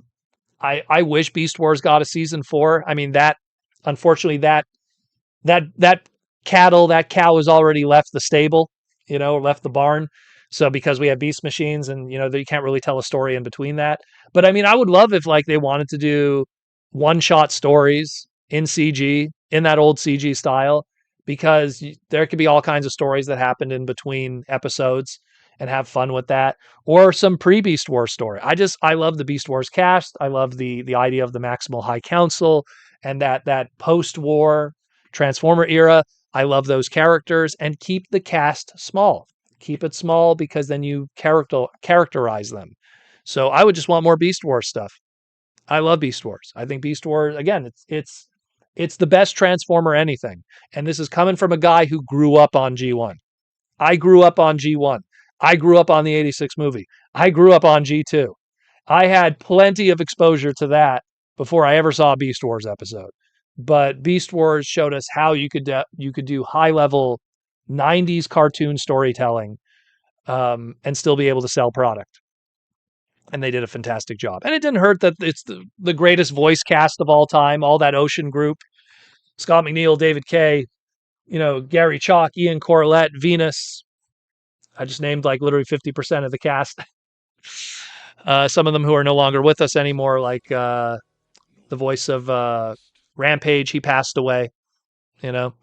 I wish Beast Wars got a season 4. I mean, that unfortunately that that cow has already left the stable, left the barn. So because we have beast machines, and you can't really tell a story in between that. But I mean, I would love if like they wanted to do one shot stories in CG, in that old CG style, because there could be all kinds of stories that happened in between episodes and have fun with that, or some pre Beast Wars story. I love the Beast Wars cast. I love the idea of the Maximal High Council and that post war Transformer era. I love those characters, and keep the cast small. Keep it small because then you characterize them. So I would just want more Beast Wars stuff. I love Beast Wars. I think Beast Wars, again, it's the best Transformer anything. And this is coming from a guy who grew up on G1. I grew up on G1. I grew up on the 86 movie. I grew up on G2. I had plenty of exposure to that before I ever saw a Beast Wars episode. But Beast Wars showed us how you could do high level 90s cartoon storytelling, and still be able to sell product. And they did a fantastic job. And it didn't hurt that it's the greatest voice cast of all time, all that Ocean group: Scott McNeil, David Kay, Gary Chalk, Ian Corlett, Venus. I just named like literally 50% of the cast. Some of them who are no longer with us anymore, like the voice of Rampage, he passed away, you know.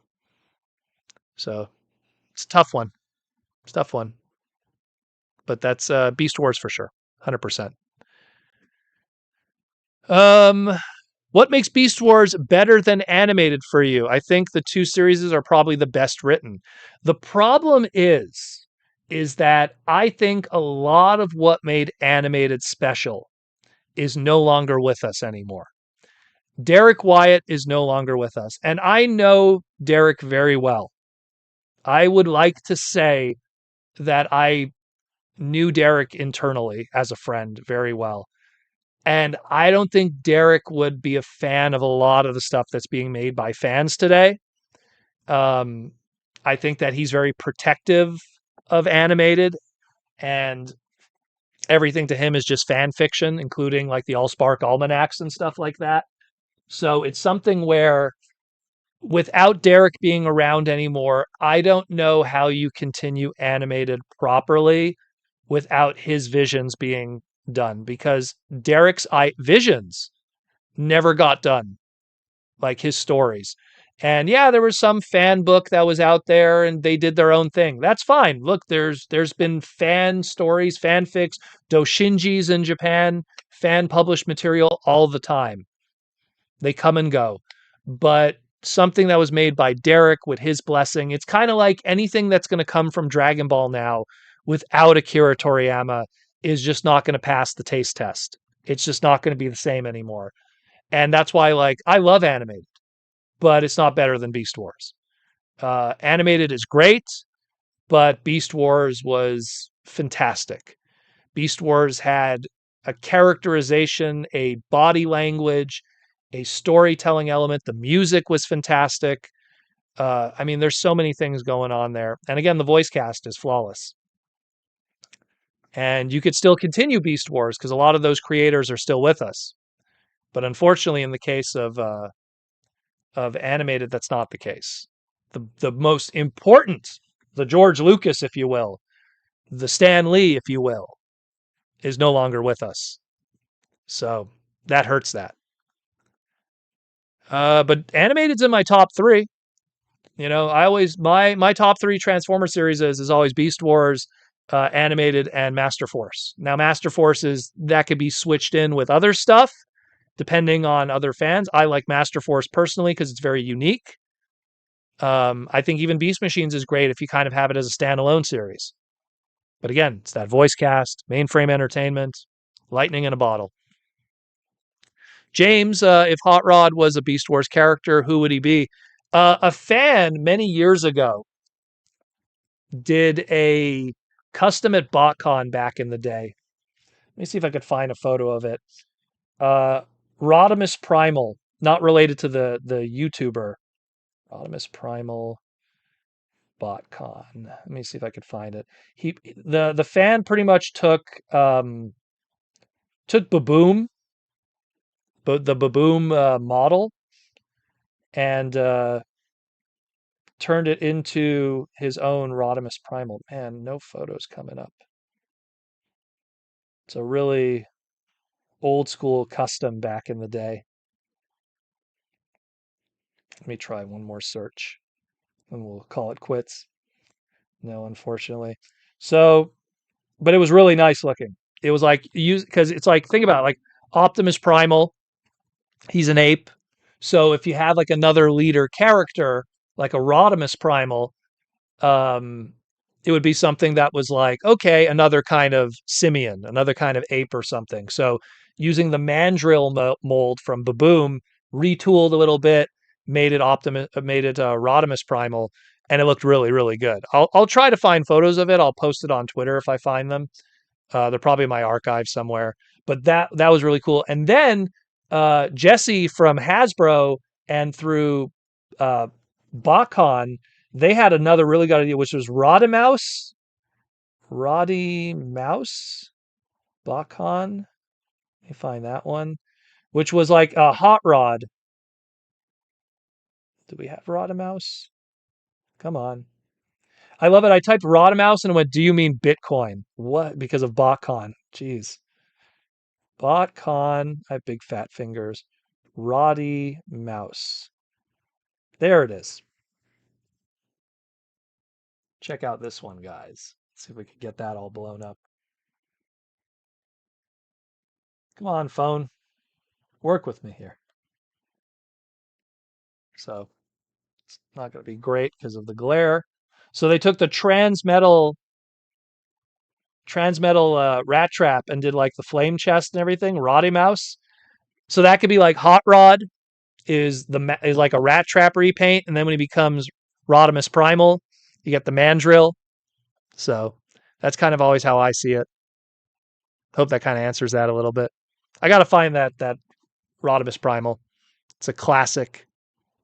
So it's a tough one. It's a tough one. But that's Beast Wars for sure. 100%. Um what makes Beast Wars better than animated for you? I think the two series are probably the best written. The problem is that I think a lot of what made animated special is no longer with us anymore. Derek Wyatt is no longer with us. And I know Derek very well. I would like to say that I knew Derek internally as a friend very well. And I don't think Derek would be a fan of a lot of the stuff that's being made by fans today. Um, I think that he's very protective of animated, and everything to him is just fan fiction, including like the Allspark almanacs and stuff like that. So it's something where without Derek being around anymore, I don't know how you continue animated properly without his visions being done, because Derek's visions never got done, like his stories. And yeah, there was some fan book that was out there and they did their own thing. That's fine. Look, there's been fan stories, fanfics, doshinjis in Japan, fan published material all the time. They come and go. But something that was made by Derek with his blessing, it's kind of like anything that's going to come from Dragon Ball now without Akira Toriyama is just not going to pass the taste test. It's just not going to be the same anymore. And that's why, like, I love animated, but it's not better than Beast Wars. Animated is great, but Beast Wars was fantastic. Beast Wars had a characterization, a body language, a storytelling element. The music was fantastic. I mean, there's so many things going on there. And again, the voice cast is flawless. And you could still continue Beast Wars because a lot of those creators are still with us. But unfortunately, in the case of animated, that's not the case. The most important, the George Lucas, if you will, the Stan Lee, if you will, is no longer with us. So that hurts that. But animated's in my top 3. I always my top 3 Transformer series is always Beast Wars, animated, and Master Force. Now, Master Force that could be switched in with other stuff depending on other fans. I like Master Force personally because it's very unique. I think even Beast Machines is great if you kind of have it as a standalone series. But again, it's that voice cast, mainframe entertainment, lightning in a bottle. James, if Hot Rod was a Beast Wars character, who would he be? A fan many years ago did a custom at BotCon back in the day. Let me see if I could find a photo of it. Uh, Rodimus Primal, not related to the YouTuber. Rodimus Primal BotCon. Let me see if I could find it. The fan pretty much took Baboom, but the Baboom model, and turned it into his own Rodimus Primal. Man, no photos coming up. It's a really old school custom back in the day. Let me try one more search and we'll call it quits. No, unfortunately. So, but it was really nice looking. It was like use because it's like think about it, like Optimus Primal, he's an ape. So if you have like another leader character, like a Rodimus Primal, um, it would be something that was like, okay, another kind of simian, another kind of ape or something. So using the mandrill mold from Baboom, retooled a little bit, made it Rodimus Primal, and it looked really, really good. I'll try to find photos of it. I'll post it on Twitter if I find them. They're probably in my archive somewhere. But that was really cool. And then Jesse from Hasbro and through uh, BotCon, they had another really good idea, which was Roddy Mouse, BotCon. Let me find that one, which was like a hot rod. Do we have Rodimouse? Come on. I love it. I typed Rodimouse and it went, do you mean Bitcoin? What? Because of BotCon. Jeez. BotCon. I have big fat fingers. Roddy Mouse. There it is. Check out this one, guys. Let's see if we can get that all blown up. Come on, phone. Work with me here. So it's not going to be great because of the glare. So they took the transmetal rat trap and did like the flame chest and everything, Roddy Mouse. So that could be like Hot Rod is like a rat trap repaint, and then when he becomes Rodimus Primal, you get the mandrill. So that's kind of always how I see it. Hope that kind of answers that a little bit. I got to find that Rodimus Primal. It's a classic.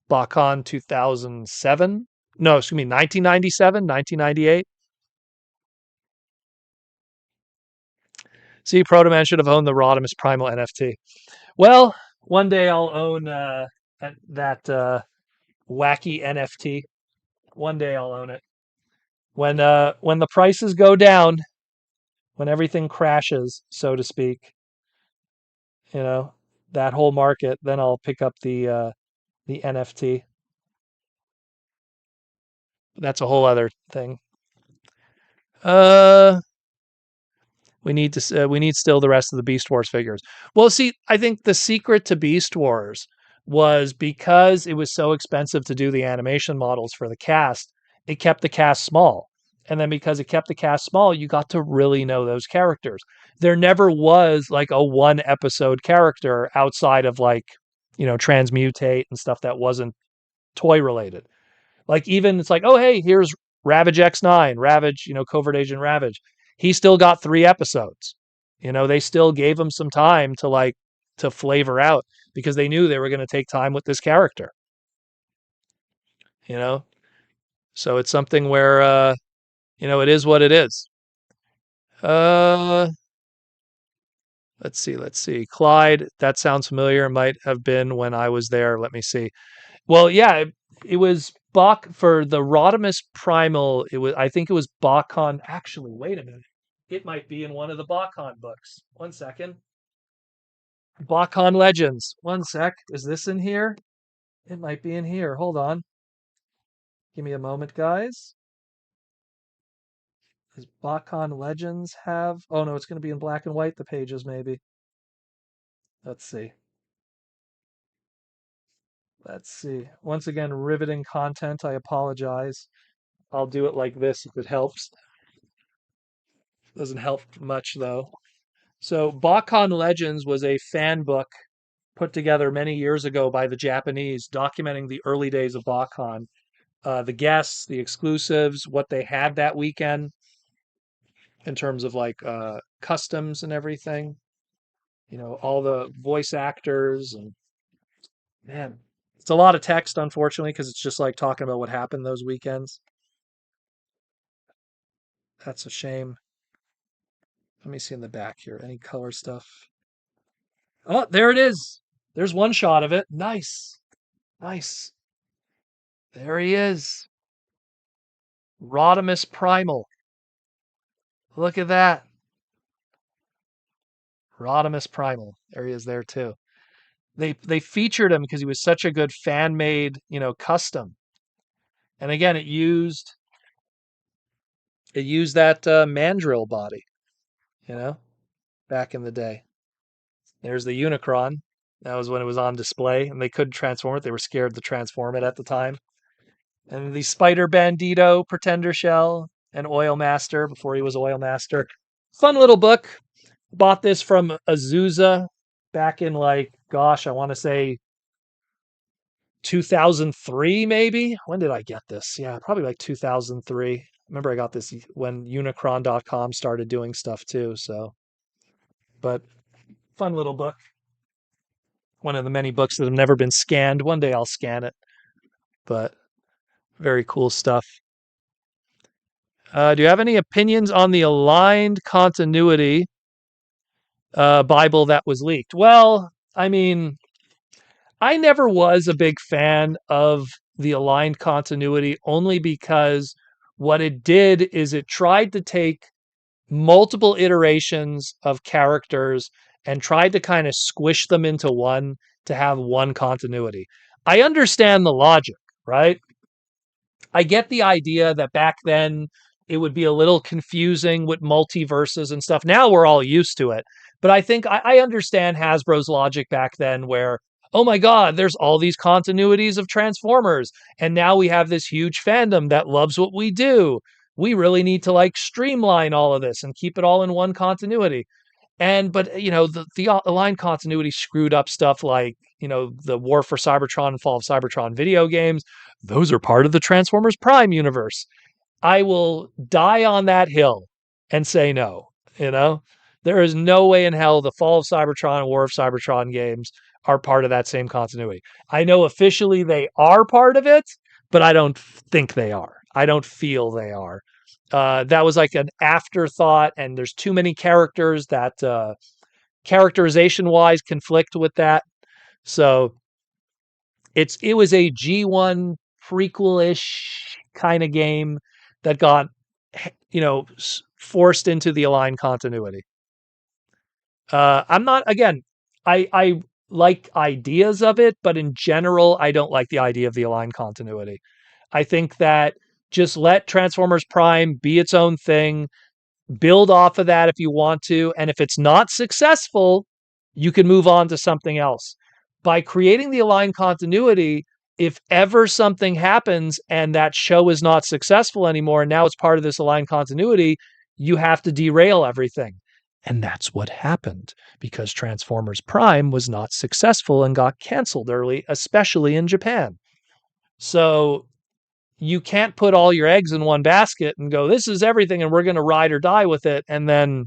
BotCon 2007. No, excuse me, 1997, 1998. See, Protoman should have owned the Rodimus Primal NFT. Well, one day I'll own that wacky NFT. One day I'll own it. When the prices go down, when everything crashes, so to speak, you know, that whole market, then I'll pick up the NFT. That's a whole other thing. Uh we need still the rest of the Beast Wars figures. Well, see, I think the secret to Beast Wars was because it was so expensive to do the animation models for the cast, it kept the cast small. And then because it kept the cast small, you got to really know those characters. There never was like a one episode character outside of like, Transmutate and stuff that wasn't toy related. Like even it's like, oh hey, here's Ravage X9, Ravage, Covert Agent Ravage. He still got 3 episodes. They still gave him some time to flavor out because they knew they were going to take time with this character. You know, so it's something where it is what it is. Uh, let's see. Clyde, that sounds familiar. Might have been when I was there. Let me see. Well, yeah, it was Bach for the Rodimus Primal. I think it was BotCon. Actually, wait a minute. It might be in one of the BotCon books. One second. BotCon Legends. One sec. Is this in here? It might be in here. Hold on. Give me a moment, guys. Does BotCon Legends have? Oh no, it's going to be in black and white. The pages maybe. Let's see. Let's see. Once again, riveting content. I apologize. I'll do it like this if it helps. Doesn't help much though. So, BotCon Legends was a fan book put together many years ago by the Japanese documenting the early days of BotCon. the guests, the exclusives, what they had that weekend in terms of like customs and everything. All the voice actors and man, it's a lot of text, unfortunately, because it's just like talking about what happened those weekends. That's a shame. Let me see in the back here. Any color stuff? Oh, there it is. There's one shot of it. Nice. Nice. There he is. Rodimus Primal. Look at that. Rodimus Primal. There he is there too. They featured him because he was such a good fan made, custom. And again, it used that mandrill body, you know, back in the day. There's the Unicron. That was when it was on display, and they couldn't transform it. They were scared to transform it at the time. And the Spider Bandito Pretender Shell and Oil Master before he was Oil Master. Fun little book. Bought this from Azusa back in like, gosh, I want to say 2003 maybe. When did I get this? Yeah, probably like 2003. I remember I got this when unicron.com started doing stuff too, so but fun little book. One of the many books that have never been scanned. One day I'll scan it, but very cool stuff. Do you have any opinions on the aligned continuity Bible that was leaked? Well, I mean, I never was a big fan of the aligned continuity only because what it did is it tried to take multiple iterations of characters and tried to kind of squish them into one to have one continuity. I understand the logic, right? I get the idea that back then it would be a little confusing with multiverses and stuff. Now we're all used to it. But I think I understand Hasbro's logic back then where, oh my God, there's all these continuities of Transformers. And now we have this huge fandom that loves what we do. We really need to like streamline all of this and keep it all in one continuity. But the aligned continuity screwed up stuff like, the War for Cybertron and Fall of Cybertron video games. Those are part of the Transformers Prime universe. I will die on that hill and say no. You know, there is no way in hell the Fall of Cybertron and War of Cybertron games are part of that same continuity. I know officially they are part of it, but I don't think they are. I don't feel they are. That was like an afterthought, and there's too many characters that characterization wise conflict with that. So it was a G1 prequel-ish kind of game that got forced into the aligned continuity. I'm not again. I like ideas of it, but in general, I don't like the idea of the aligned continuity. I think that just let Transformers Prime be its own thing. Build off of that if you want to, and if it's not successful, you can move on to something else. By creating the aligned continuity, if ever something happens and that show is not successful anymore, and now it's part of this aligned continuity, you have to derail everything. And that's what happened because Transformers Prime was not successful and got canceled early, especially in Japan. So you can't put all your eggs in one basket and go, this is everything and we're going to ride or die with it. And then,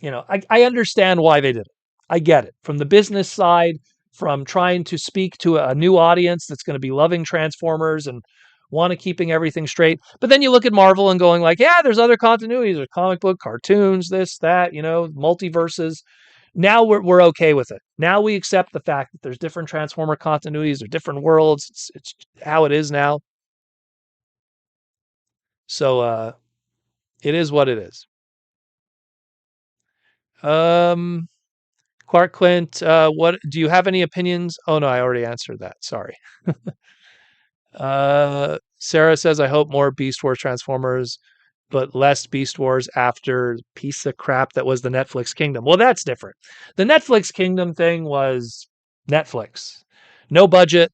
I understand why they did it. I get it. From the business side, from trying to speak to a new audience that's going to be loving Transformers and want to keeping everything straight. But then you look at Marvel and going like, yeah, there's other continuities. There's comic book, cartoons, this, that, multiverses. Now we're okay with it. Now we accept the fact that there's different Transformer continuities or different worlds. It's how it is now. So it is what it is. Clark Clint, what do you have any opinions? Oh no, I already answered that. Sorry. Sarah says, I hope more Beast Wars Transformers, but less Beast Wars after piece of crap that was the Netflix Kingdom. Well, that's different. The Netflix Kingdom thing was Netflix. No budget,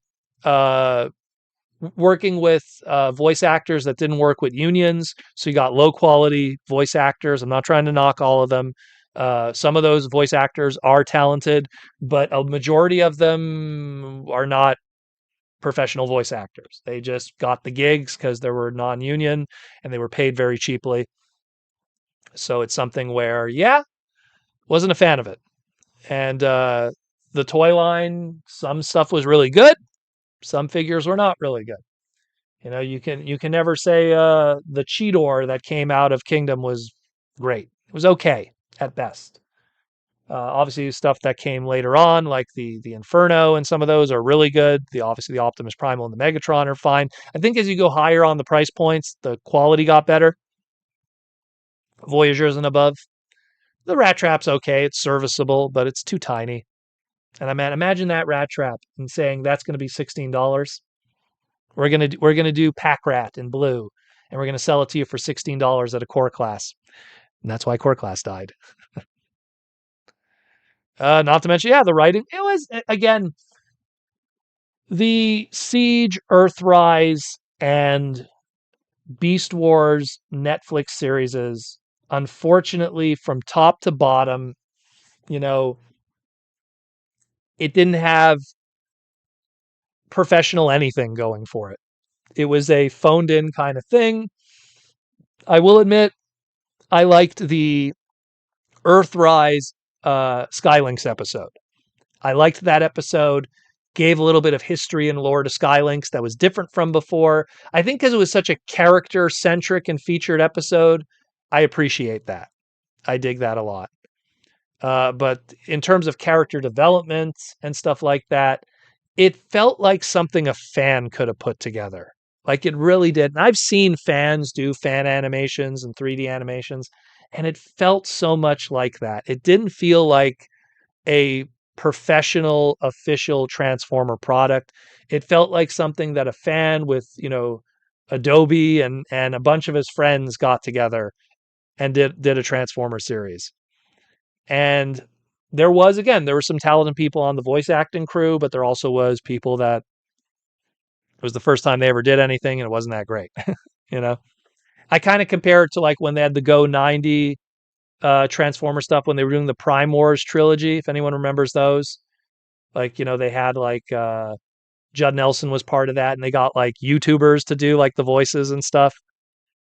working with voice actors that didn't work with unions. So you got low quality voice actors. I'm not trying to knock all of them. Some of those voice actors are talented, but a majority of them are not professional voice actors. They just got the gigs because they were non-union and they were paid very cheaply. So it's something where, yeah, wasn't a fan of it. And the toy line, some stuff was really good. Some figures were not really good. You can never say the Cheetor that came out of Kingdom was great. It was okay at best. Obviously, stuff that came later on, like the Inferno and some of those are really good. Obviously the Optimus Primal and the Megatron are fine. I think as you go higher on the price points, the quality got better. Voyagers and above. The Rat Trap's okay. It's serviceable, but it's too tiny. And I mean, imagine that Rat Trap and saying that's going to be $16. We're gonna do Pack Rat in blue, and we're gonna sell it to you for $16 at a core class. And that's why core class died. Not to mention, yeah, the writing. It was again the Siege, Earthrise, and Beast Wars Netflix series is unfortunately from top to bottom. You know, it didn't have professional anything going for it. It was a phoned in kind of thing. I will admit, I liked the Earthrise Skylinks episode. I liked that episode. Gave a little bit of history and lore to Skylinks that was different from before. I think because it was such a character centric and featured episode, I appreciate that. I dig that a lot. But in terms of character development and stuff like that, it felt like something a fan could have put together. Like it really did. And I've seen fans do fan animations and 3D animations, and it felt so much like that. It didn't feel like a professional, official Transformer product. It felt like something that a fan with, Adobe and a bunch of his friends got together and did a Transformer series. And there were some talented people on the voice acting crew, but there also was people that it was the first time they ever did anything and it wasn't that great. you know, I kind of compare it to like when they had the Go 90 Transformer stuff when they were doing the Prime Wars trilogy, if anyone remembers those. Like, they had like Judd Nelson was part of that and they got like YouTubers to do like the voices and stuff.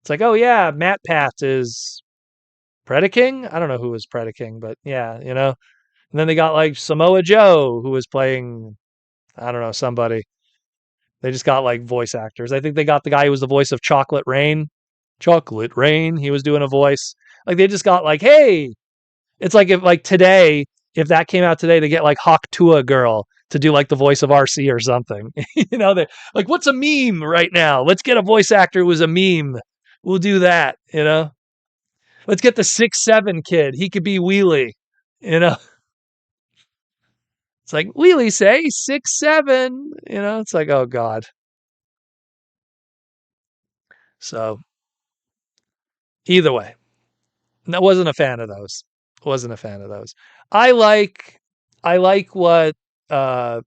It's like, oh yeah, Matt Pat is Predaking? I don't know who was Predaking, but yeah. And then they got like Samoa Joe, who was playing, I don't know, somebody. They just got like voice actors. I think they got the guy who was the voice of Chocolate Rain. Chocolate Rain. He was doing a voice. Like they just got like, hey, it's like if like today, if that came out today, they get like Hawk Tua Girl to do like the voice of RC or something. They like, what's a meme right now? Let's get a voice actor who's a meme. We'll do that. Let's get the 6'7" kid. He could be Wheelie. You know, It's like, Wheelie say 6'7". It's like, oh God. So either way, I wasn't a fan of those. Wasn't a fan of those. I like I like what uh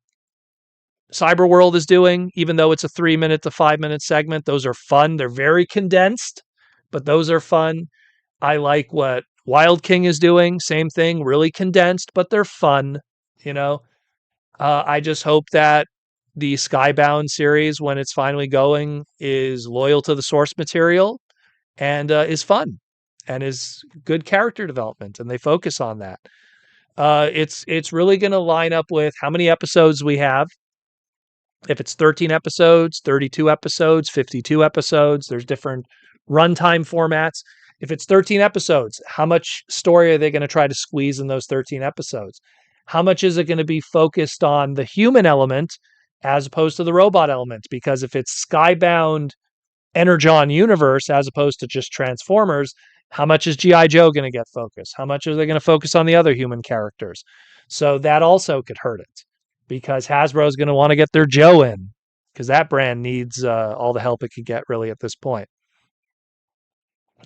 Cyberworld is doing, even though it's a 3 minute to 5 minute segment. Those are fun. They're very condensed, but those are fun. I like what Wild King is doing. Same thing, really condensed, but they're fun. You know, I just hope that the Skybound series, when it's finally going, is loyal to the source material and is fun and is good character development, and they focus on that. It's really going to line up with how many episodes we have. If it's 13 episodes, 32 episodes, 52 episodes, there's different runtime formats. If it's 13 episodes, how much story are they going to try to squeeze in those 13 episodes? How much is it going to be focused on the human element as opposed to the robot element? Because if it's Skybound Energon universe as opposed to just Transformers, how much is G.I. Joe going to get focused? How much are they going to focus on the other human characters? So that also could hurt it because Hasbro is going to want to get their Joe in because that brand needs all the help it could get really at this point.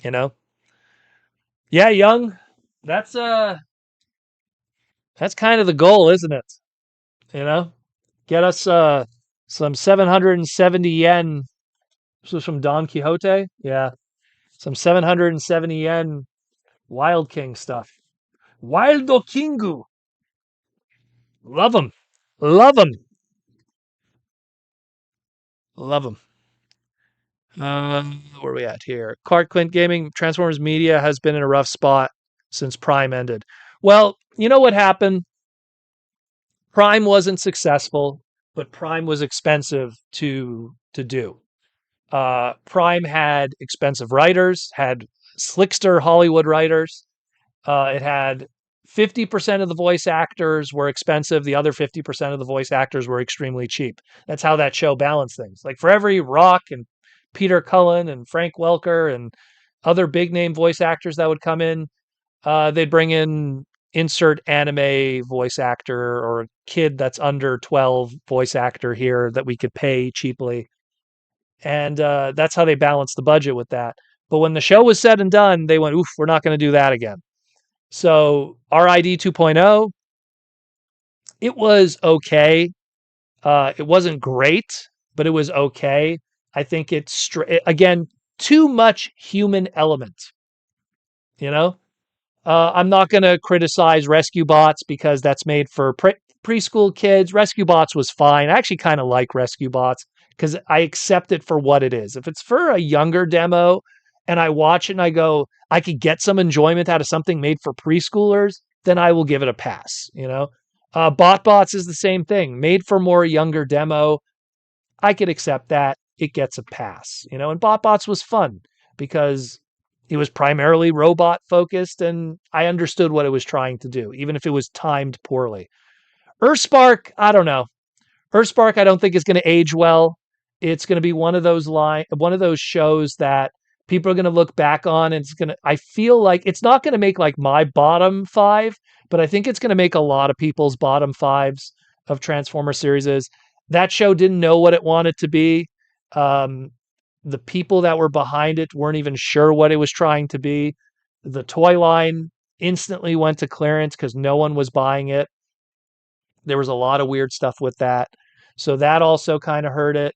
You know? Yeah, Young. That's that's kind of the goal, isn't it? You know? Get us some 770 yen. This was from Don Quixote. Yeah. Some 770 yen Wild King stuff. Wildo Kingu. Love them. Love them. Love them. Where are we at here? Clark Clint Gaming, Transformers Media has been in a rough spot since Prime ended. Well, you know what happened? Prime wasn't successful, but Prime was expensive to do. Prime had expensive writers, had slickster Hollywood writers. It had 50% of the voice actors were expensive. The other 50% of the voice actors were extremely cheap. That's how that show balanced things. Like for every Rock and Peter Cullen and Frank Welker and other big name voice actors that would come in, they'd bring in insert anime voice actor or a kid that's under 12 voice actor here that we could pay cheaply. And that's how they balanced the budget with that. But when the show was said and done, they went, oof, we're not going to do that again. So RID 2.0, it was okay. It wasn't great, but it was okay. I think it's again too much human element. You know, I'm not going to criticize Rescue Bots because that's made for preschool kids. Rescue Bots was fine. I actually kind of like Rescue Bots because I accept it for what it is. If it's for a younger demo and I watch it and I go, I could get some enjoyment out of something made for preschoolers, then I will give it a pass. Bots is the same thing, made for more younger demo. I could accept that. It gets a pass. And Bots was fun because it was primarily robot focused and I understood what it was trying to do, even if it was timed poorly. Earthspark, I don't know. Earthspark, I don't think is going to age well. It's going to be one of those shows that people are going to look back on, and I feel like it's not going to make like my bottom five, but I think it's going to make a lot of people's bottom fives of Transformer series. That show didn't know what it wanted to be. Um, the people that were behind it weren't even sure what it was trying to be. The toy line instantly went to clearance because no one was buying it. There was a lot of weird stuff with that. So that also kind of hurt it.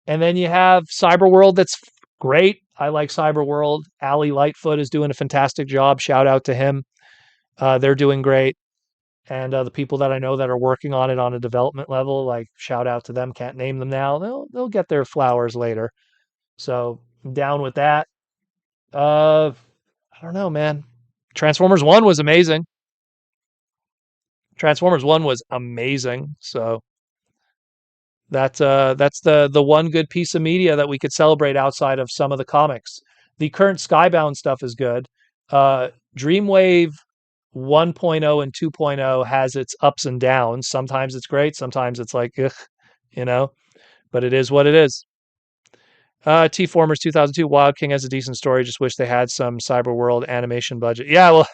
And then you have Cyberworld that's great. I like Cyberworld. Ali Lightfoot is doing a fantastic job. Shout out to him. They're doing great. And the people that I know that are working on it on a development level, like shout out to them. Can't name them now. They'll get their flowers later. So I'm down with that. I don't know, man. Transformers 1 was amazing. Transformers 1 was amazing. So that's the one good piece of media that we could celebrate outside of some of the comics. The current Skybound stuff is good. Dreamwave 1.0 and 2.0 has its ups and downs. Sometimes it's great, sometimes it's like, ugh, you know, but it is what it is. T Formers 2002 Wild King has a decent story. Just wish they had some Cyber World animation budget. Yeah, well,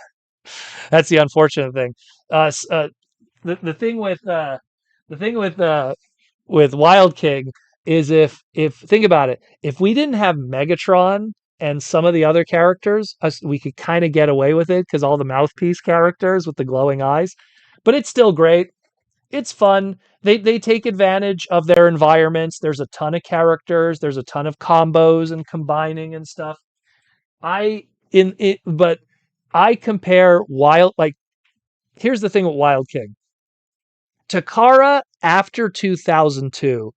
that's the unfortunate thing. The thing with Wild King is if think about it, if we didn't have Megatron and some of the other characters, we could kind of get away with it because all the mouthpiece characters with the glowing eyes. But it's still great. It's fun. They take advantage of their environments. There's a ton of characters. There's a ton of combos and combining and stuff. I in it, but I compare Wild like here's the thing with Wild King. Takara after 2002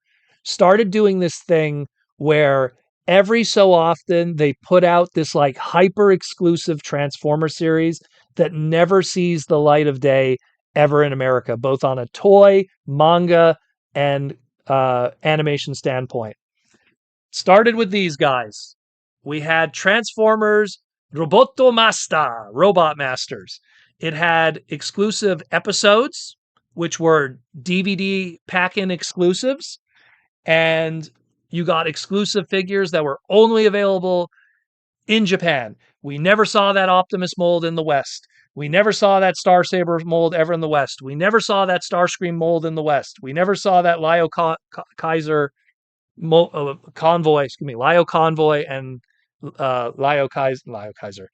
started doing this thing where every so often they put out this like hyper exclusive Transformer series that never sees the light of day ever in America, both on a toy, manga, and animation standpoint. Started with these guys. We had Transformers Roboto Master, Robot Masters. It had exclusive episodes, which were DVD pack in exclusives, and you got exclusive figures that were only available in Japan. We never saw that Optimus mold in the West. We never saw that Star Saber mold ever in the West. We never saw that Starscream mold in the West. We never saw that Kaiser Convoy, excuse me, Lio Convoy and Lio Kaiser,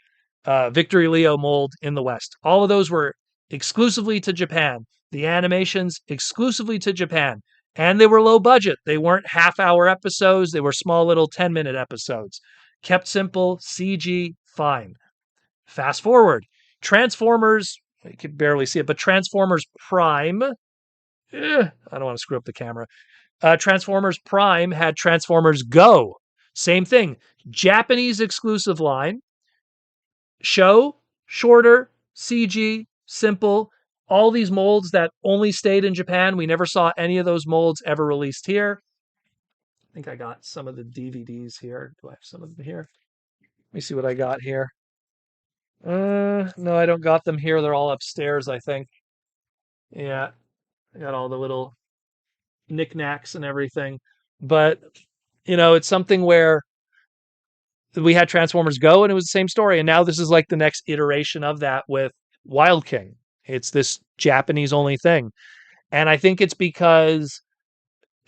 Victory Leo mold in the West. All of those were exclusively to Japan. The animations exclusively to Japan. And they were low budget. They weren't half-hour episodes. They were small little 10-minute episodes. Kept simple, CG, fine. Fast forward. Transformers, you can barely see it, but Transformers Prime, I don't want to screw up the camera. Transformers Prime had Transformers Go. Same thing. Japanese exclusive line. Show, shorter, CG, simple. All these molds that only stayed in Japan. We never saw any of those molds ever released here. I think I got some of the DVDs here. Do I have some of them here? Let me see what I got here. No, I don't got them here. They're all upstairs, I think. Yeah, I got all the little knickknacks and everything. But, it's something where we had Transformers Go and it was the same story. And now this is like the next iteration of that with Wild King. It's this Japanese only thing. And I think it's because,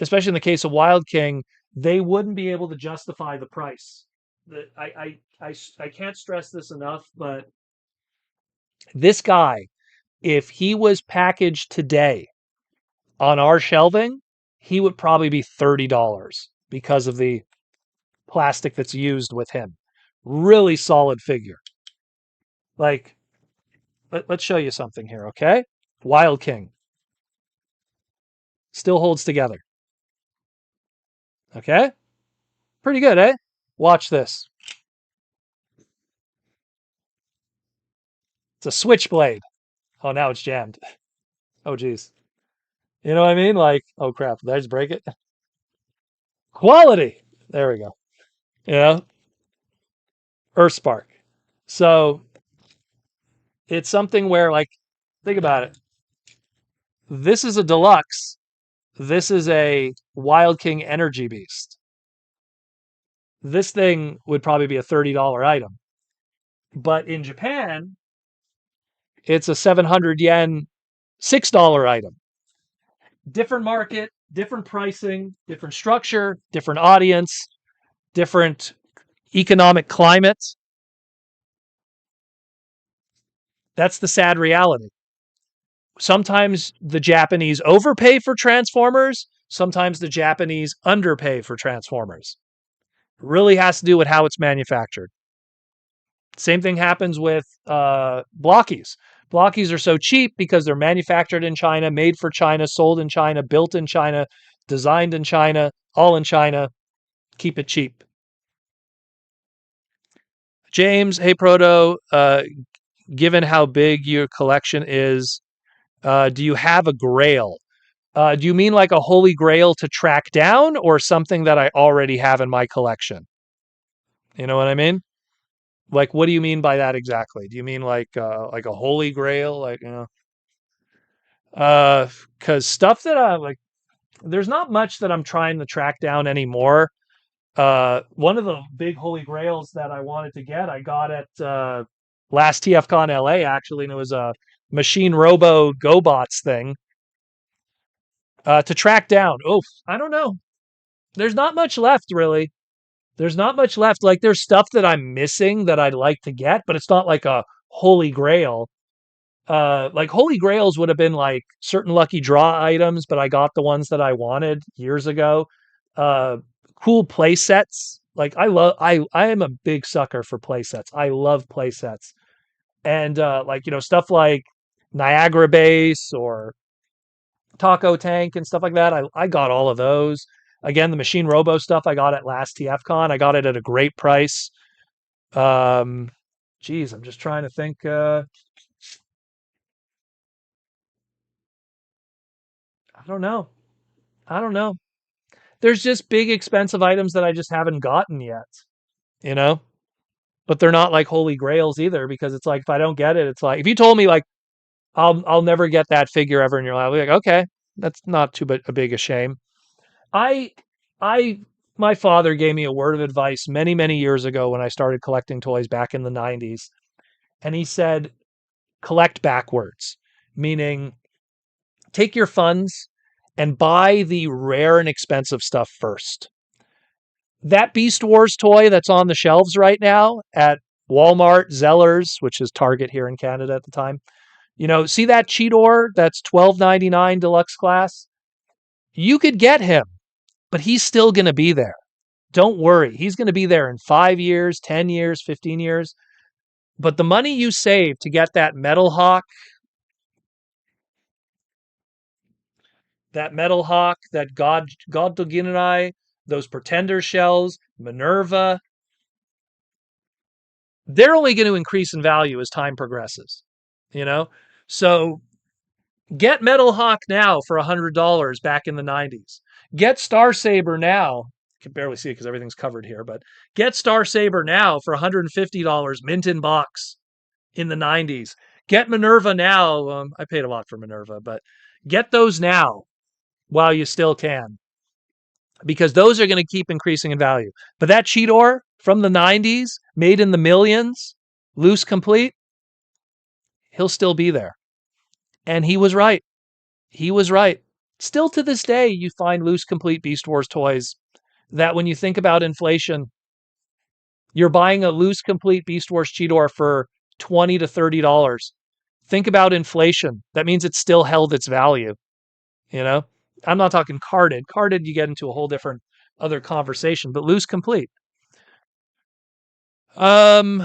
especially in the case of Wild King, they wouldn't be able to justify the price. I can't stress this enough, but this guy, if he was packaged today on our shelving, he would probably be $30 because of the plastic that's used with him. Really solid figure. Like, let's show you something here, okay? Wild King still holds together. Okay? Pretty good, eh? Watch this. It's a switchblade. Oh, now it's jammed. Oh, geez. You know what I mean? Like, oh crap, did I just break it? Quality. There we go. You know, Earthspark. So it's something where, like, think about it. This is a deluxe. This is a Wild King Energy Beast. This thing would probably be a $30 item. But in Japan, it's a 700 yen, $6 item. Different market, different pricing, different structure, different audience, different economic climate. That's the sad reality. Sometimes the Japanese overpay for Transformers. Sometimes the Japanese underpay for Transformers. It really has to do with how it's manufactured. Same thing happens with Blockies. Blockies are so cheap because they're manufactured in China, made for China, sold in China, built in China, designed in China, all in China. Keep it cheap. James, hey Proto, given how big your collection is, do you have a grail? Do you mean like a holy grail to track down or something that I already have in my collection? You know what I mean? Like, what do you mean by that exactly? Do you mean like a holy grail? Like, because stuff that I like, there's not much that I'm trying to track down anymore. One of the big holy grails that I wanted to get, I got at last TFCon LA actually, and it was a Machine Robo GoBots thing to track down. Oh, I don't know. There's not much left, really. There's not much left. Like, there's stuff that I'm missing that I'd like to get, but it's not like a holy grail. Like Holy Grails would have been like certain lucky draw items, but I got the ones that I wanted years ago. Uh, cool play sets. Like I am a big sucker for play sets. I love play sets. And like, stuff like Niagara Base or Taco Tank and stuff like that. I got all of those. Again, the Machine Robo stuff I got at last TFCon. I got it at a great price. Geez, I'm just trying to think. I don't know. I don't know. There's just big expensive items that I just haven't gotten yet, you know? But they're not like holy grails either because it's like if I don't get it, it's like if you told me like I'll never get that figure ever in your life, I'll be like, okay, that's not too big a shame. I I my father gave me a word of advice many, many years ago when I started collecting toys back in the 90s. And he said, collect backwards, meaning take your funds and buy the rare and expensive stuff first. That Beast Wars toy that's on the shelves right now at Walmart, Zellers, which is Target here in Canada at the time. See that Cheetor that's $12.99 deluxe class? You could get him, but he's still going to be there. Don't worry. He's going to be there in 5 years, 10 years, 15 years. But the money you save to get that Metal Hawk, that Metal Hawk, that God Doginai, those Pretender shells, Minerva, they're only going to increase in value as time progresses. You know? So get Metal Hawk now for $100 back in the 90s. Get Star Saber now. I can barely see it because everything's covered here, but get Star Saber now for $150 mint in box in the 90s. Get Minerva now. I paid a lot for Minerva, but get those now while you still can, because those are going to keep increasing in value. But that Cheetor from the 90s, made in the millions, loose complete, he'll still be there. And he was right. He was right. Still to this day, you find loose complete Beast Wars toys that when you think about inflation, you're buying a loose complete Beast Wars Cheetor for $20 to $30. Think about inflation. That means it still held its value. You know, I'm not talking carded. Carded, you get into a whole different other conversation, but loose complete. Um,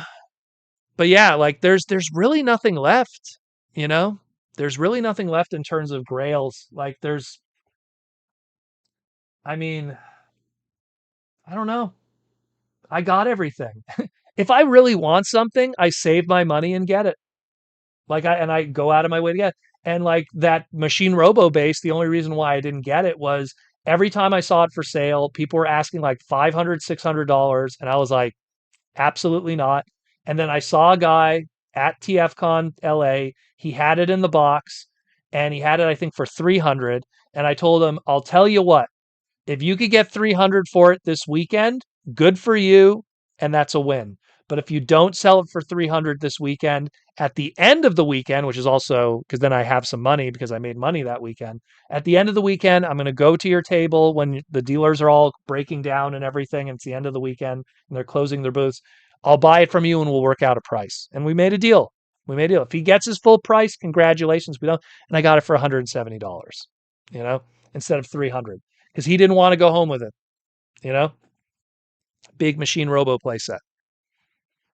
but yeah, like there's really nothing left, you know? There's really nothing left in terms of grails. Like I mean, I don't know. I got everything. If I really want something, I save my money and get it. I go out of my way to get it. And like that Machine Robo base, the only reason why I didn't get it was every time I saw it for sale, people were asking like $500, $600. And I was like, absolutely not. And then I saw a guy at TFCon LA. He had it in the box and he had it, I think, for 300. And I told him, I'll tell you what, if you could get 300 for it this weekend, good for you, and that's a win. But if you don't sell it for 300 this weekend, at the end of the weekend, which is also because then I have some money because I made money that weekend. At the end of the weekend, I'm going to go to your table when the dealers are all breaking down and everything, and it's the end of the weekend and they're closing their booths. I'll buy it from you and we'll work out a price. And we made a deal. We made a deal. If he gets his full price, congratulations. We don't. And I got it for $170, instead of 300 because he didn't want to go home with it, you know? Big Machine Robo playset.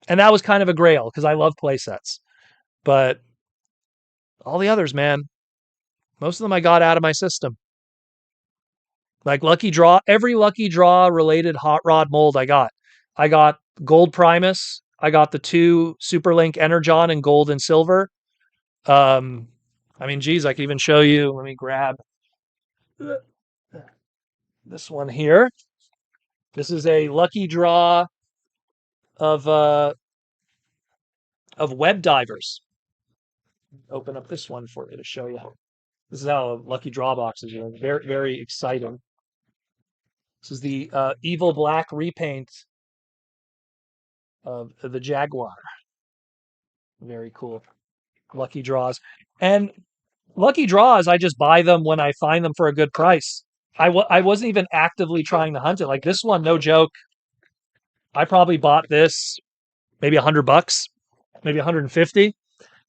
And that was kind of a grail because I love playsets. But all the others, man, most of them I got out of my system. Like Lucky Draw, every Lucky Draw related hot rod mold I got. I got Gold Primus. I got the two Superlink Energon in gold and silver. Um, I mean, geez, I can even show you. Let me grab this one here. This is a Lucky Draw of web divers. Open up this one for you to show you. This is how Lucky Draw boxes are. Very, very exciting. This is the Evil Black repaint of the Jaguar. Very cool. Lucky Draws. And Lucky Draws, I just buy them when I find them for a good price. I wasn't even actively trying to hunt it. Like this one, no joke. I probably bought this maybe $100, maybe 150.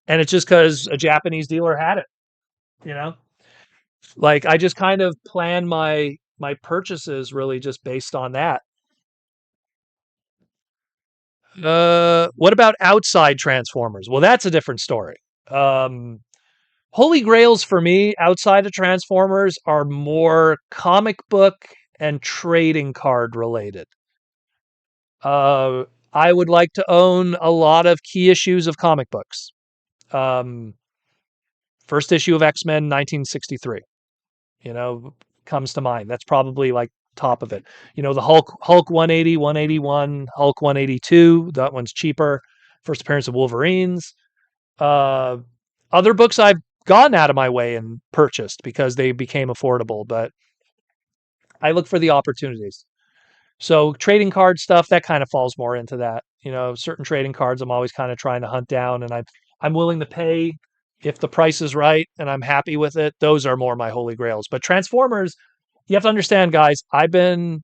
And it's just because a Japanese dealer had it, you know? Like I just kind of plan my purchases really just based on that. What about outside Transformers? Well, that's a different story. Um, Holy Grails for me outside of Transformers are more comic book and trading card related. Uh, I would like to own a lot of key issues of comic books. Um, First issue of X-Men 1963, comes to mind. That's probably like top of it. The Hulk 180, 181, Hulk 182, that one's cheaper. First appearance of Wolverines. Uh, Other books I've gone out of my way and purchased because they became affordable, but I look for the opportunities. So trading card stuff, that kind of falls more into that. Certain trading cards I'm always kind of trying to hunt down, and I'm willing to pay if the price is right and I'm happy with it. Those are more my holy grails. But Transformers, you have to understand, guys, I've been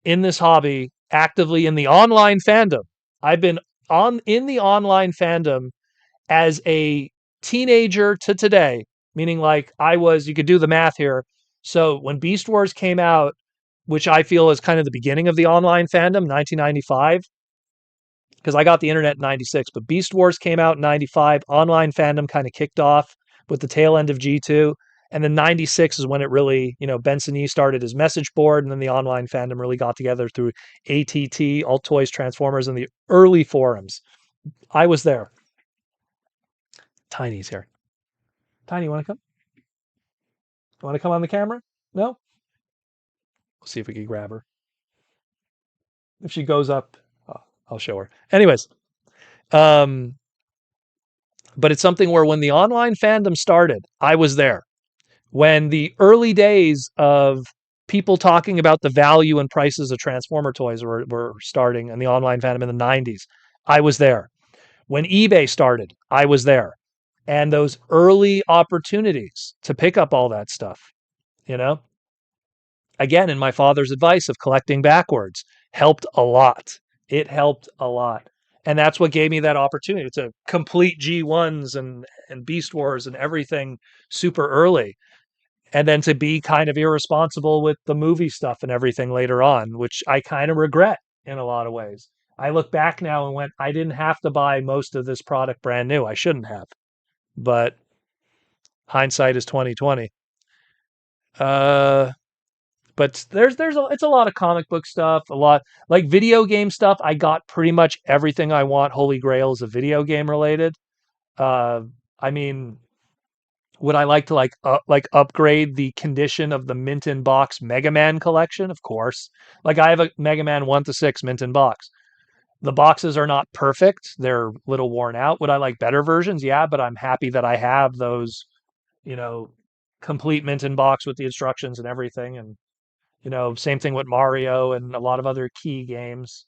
in this hobby actively in the online fandom. I've been on in the online fandom as a teenager to today, meaning like you could do the math here. So when Beast Wars came out, which I feel is kind of the beginning of the online fandom, 1995, because I got the internet in 96, but Beast Wars came out in 95. Online fandom kind of kicked off with the tail end of G2. And then 96 is when it really, Benson Yee started his message board, and then the online fandom really got together through ATT, Alt Toys, Transformers, and the early forums. I was there. Tiny's here. Tiny, you want to come? You want to come on the camera? No? We'll see if we can grab her. If she goes up, I'll show her. Anyways, but it's something where when the online fandom started, I was there. When the early days of people talking about the value and prices of Transformer toys were starting in the online fandom in the 90s, I was there. When eBay started, I was there. And those early opportunities to pick up all that stuff, you know, again, in my father's advice of collecting backwards, helped a lot. It helped a lot. And that's what gave me that opportunity to complete G1s and Beast Wars and everything super early. And then to be kind of irresponsible with the movie stuff and everything later on, which I kind of regret in a lot of ways. I look back now and went, I didn't have to buy most of this product brand new. I shouldn't have. But hindsight is 2020. But it's a lot of comic book stuff, a lot like video game stuff. I got pretty much everything I want. Holy Grail is a video game related. Uh, I mean, would I like to like upgrade the condition of the mint in box Mega Man collection? Of course. Like I have a Mega Man 1 to 6 mint in box. The boxes are not perfect. They're a little worn out. Would I like better versions? Yeah, but I'm happy that I have those, you know, complete mint in box with the instructions and everything. And, same thing with Mario and a lot of other key games,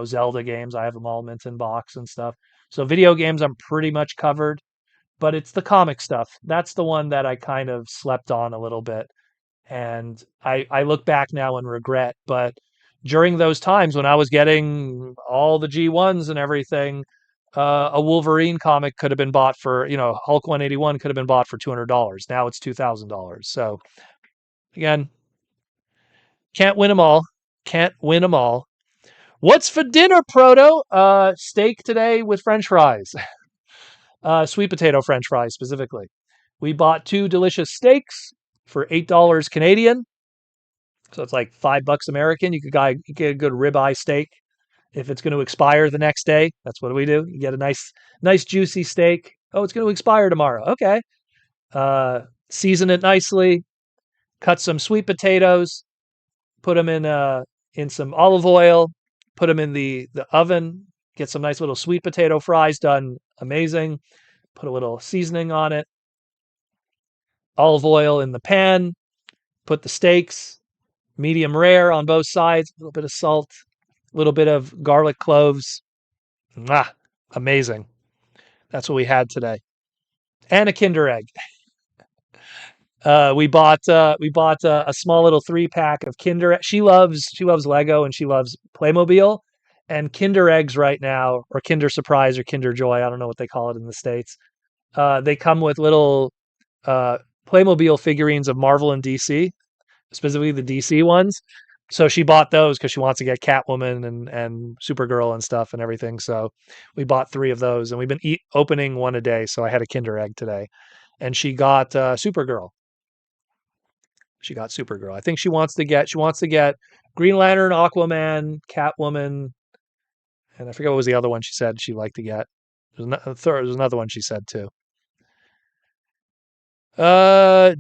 Zelda games. I have them all mint in box and stuff. So video games, I'm pretty much covered, but it's the comic stuff. That's the one that I kind of slept on a little bit. And I look back now and regret, but during those times when I was getting all the G1s and everything, a Wolverine comic could have been bought for, Hulk 181 could have been bought for $200. Now it's $2,000. So again, can't win them all. Can't win them all. What's for dinner, Proto? Steak today with French fries. Sweet potato French fries specifically. We bought 2 delicious steaks for $8 Canadian. So it's like $5 American. You could get a good ribeye steak if it's going to expire the next day. That's what we do. You get a nice juicy steak. Oh, it's going to expire tomorrow. Okay. Season it nicely. Cut some sweet potatoes. Put them in some olive oil. Put them in the oven. Get some nice little sweet potato fries done. Amazing. Put a little seasoning on it. Olive oil in the pan. Put the steaks, medium rare on both sides. A little bit of salt. A little bit of garlic cloves. Amazing. That's what we had today. And a Kinder Egg. We bought a small little 3-pack of Kinder. She loves Lego and she loves Playmobil, and Kinder Eggs right now, or Kinder Surprise or Kinder Joy. I don't know what they call it in the States. They come with little Playmobil figurines of Marvel and DC, specifically the DC ones. So she bought those because she wants to get Catwoman and Supergirl and stuff and everything. So we bought 3 of those, and we've been opening one a day. So I had a Kinder Egg today, and she got Supergirl. She got Supergirl. I think she wants to get Green Lantern, Aquaman, Catwoman, and I forget what was the other one she said she'd like to get. There's another one she said too.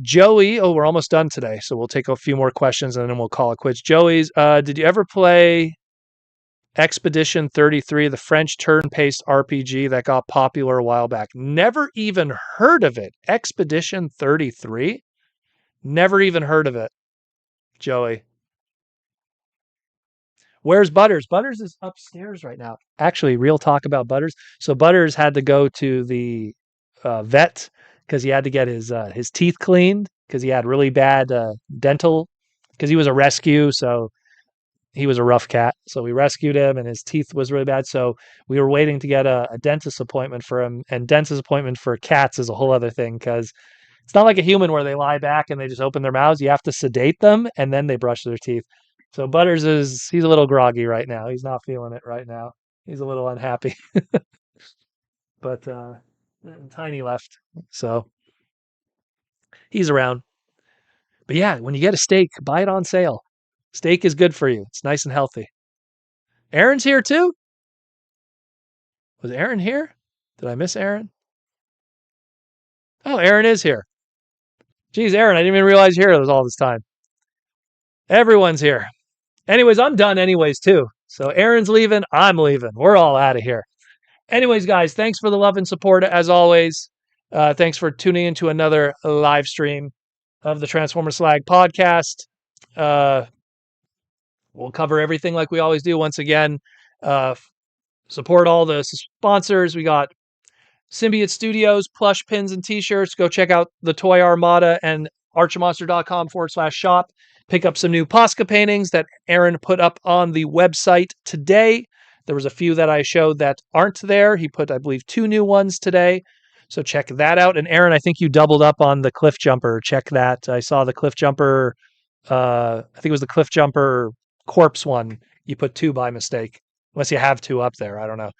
Joey. Oh, we're almost done today, so we'll take a few more questions and then we'll call it quits. Joey's. Did you ever play Expedition 33, the French turn-based RPG that got popular a while back? Never even heard of it. Expedition 33. Never even heard of it. Joey. Where's Butters? Butters is upstairs right now. Actually, real talk about Butters. So Butters had to go to the vet because he had to get his teeth cleaned because he had really bad dental, because he was a rescue. So he was a rough cat. So we rescued him and his teeth was really bad. So we were waiting to get a dentist appointment for him. And dentist appointment for cats is a whole other thing because it's not like a human where they lie back and they just open their mouths. You have to sedate them and then they brush their teeth. So Butters he's a little groggy right now. He's not feeling it right now. He's a little unhappy. But Tiny left. So He's around. But yeah, when you get a steak, buy it on sale. Steak is good for you. It's nice and healthy. Aaron's here too? Was Aaron here? Did I miss Aaron? Oh, Aaron is here. Geez, Aaron, I didn't even realize you're here all this time. Everyone's here. Anyways, I'm done anyways too. So Aaron's leaving, I'm leaving. We're all out of here. Anyways, guys, thanks for the love and support as always. Thanks for tuning into another live stream of the Transformer Slag podcast. We'll cover everything like we always do. Once again, uh, support all the sponsors. We got Symbiote Studios, plush pins and t-shirts. Go check out the Toy Armada and archermonster.com/shop. Pick up some new Posca paintings that Aaron put up on the website today. There was a few that I showed that aren't there. He put, I believe, 2 new ones today. So check that out. And Aaron, I think you doubled up on the Cliff Jumper. Check that. I saw the Cliff Jumper. I think it was the Cliff Jumper corpse one. You put 2 by mistake. Unless you have 2 up there. I don't know.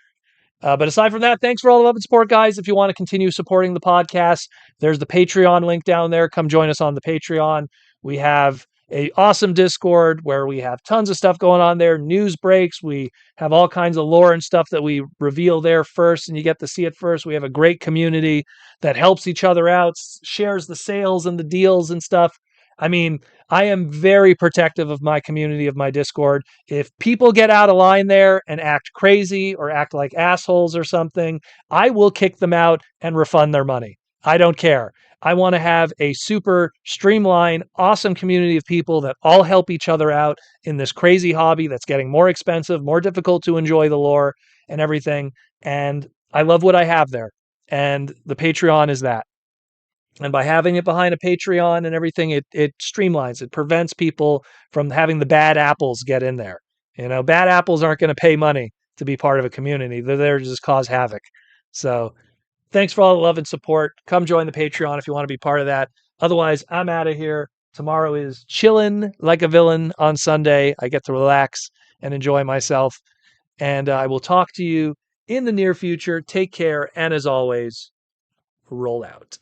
But aside from that, thanks for all the love and support, guys. If you want to continue supporting the podcast, there's the Patreon link down there. Come join us on the Patreon. We have a awesome Discord where we have tons of stuff going on there, news breaks. We have all kinds of lore and stuff that we reveal there first, and you get to see it first. We have a great community that helps each other out, shares the sales and the deals and stuff. I mean, I am very protective of my community, of my Discord. If people get out of line there and act crazy or act like assholes or something, I will kick them out and refund their money. I don't care. I want to have a super streamlined, awesome community of people that all help each other out in this crazy hobby that's getting more expensive, more difficult to enjoy the lore and everything. And I love what I have there. And the Patreon is that. And by having it behind a Patreon and everything, it streamlines. It prevents people from having the bad apples get in there. You know, bad apples aren't going to pay money to be part of a community. They're there to just cause havoc. So thanks for all the love and support. Come join the Patreon if you want to be part of that. Otherwise, I'm out of here. Tomorrow is chillin' like a villain on Sunday. I get to relax and enjoy myself. And I will talk to you in the near future. Take care. And as always, roll out.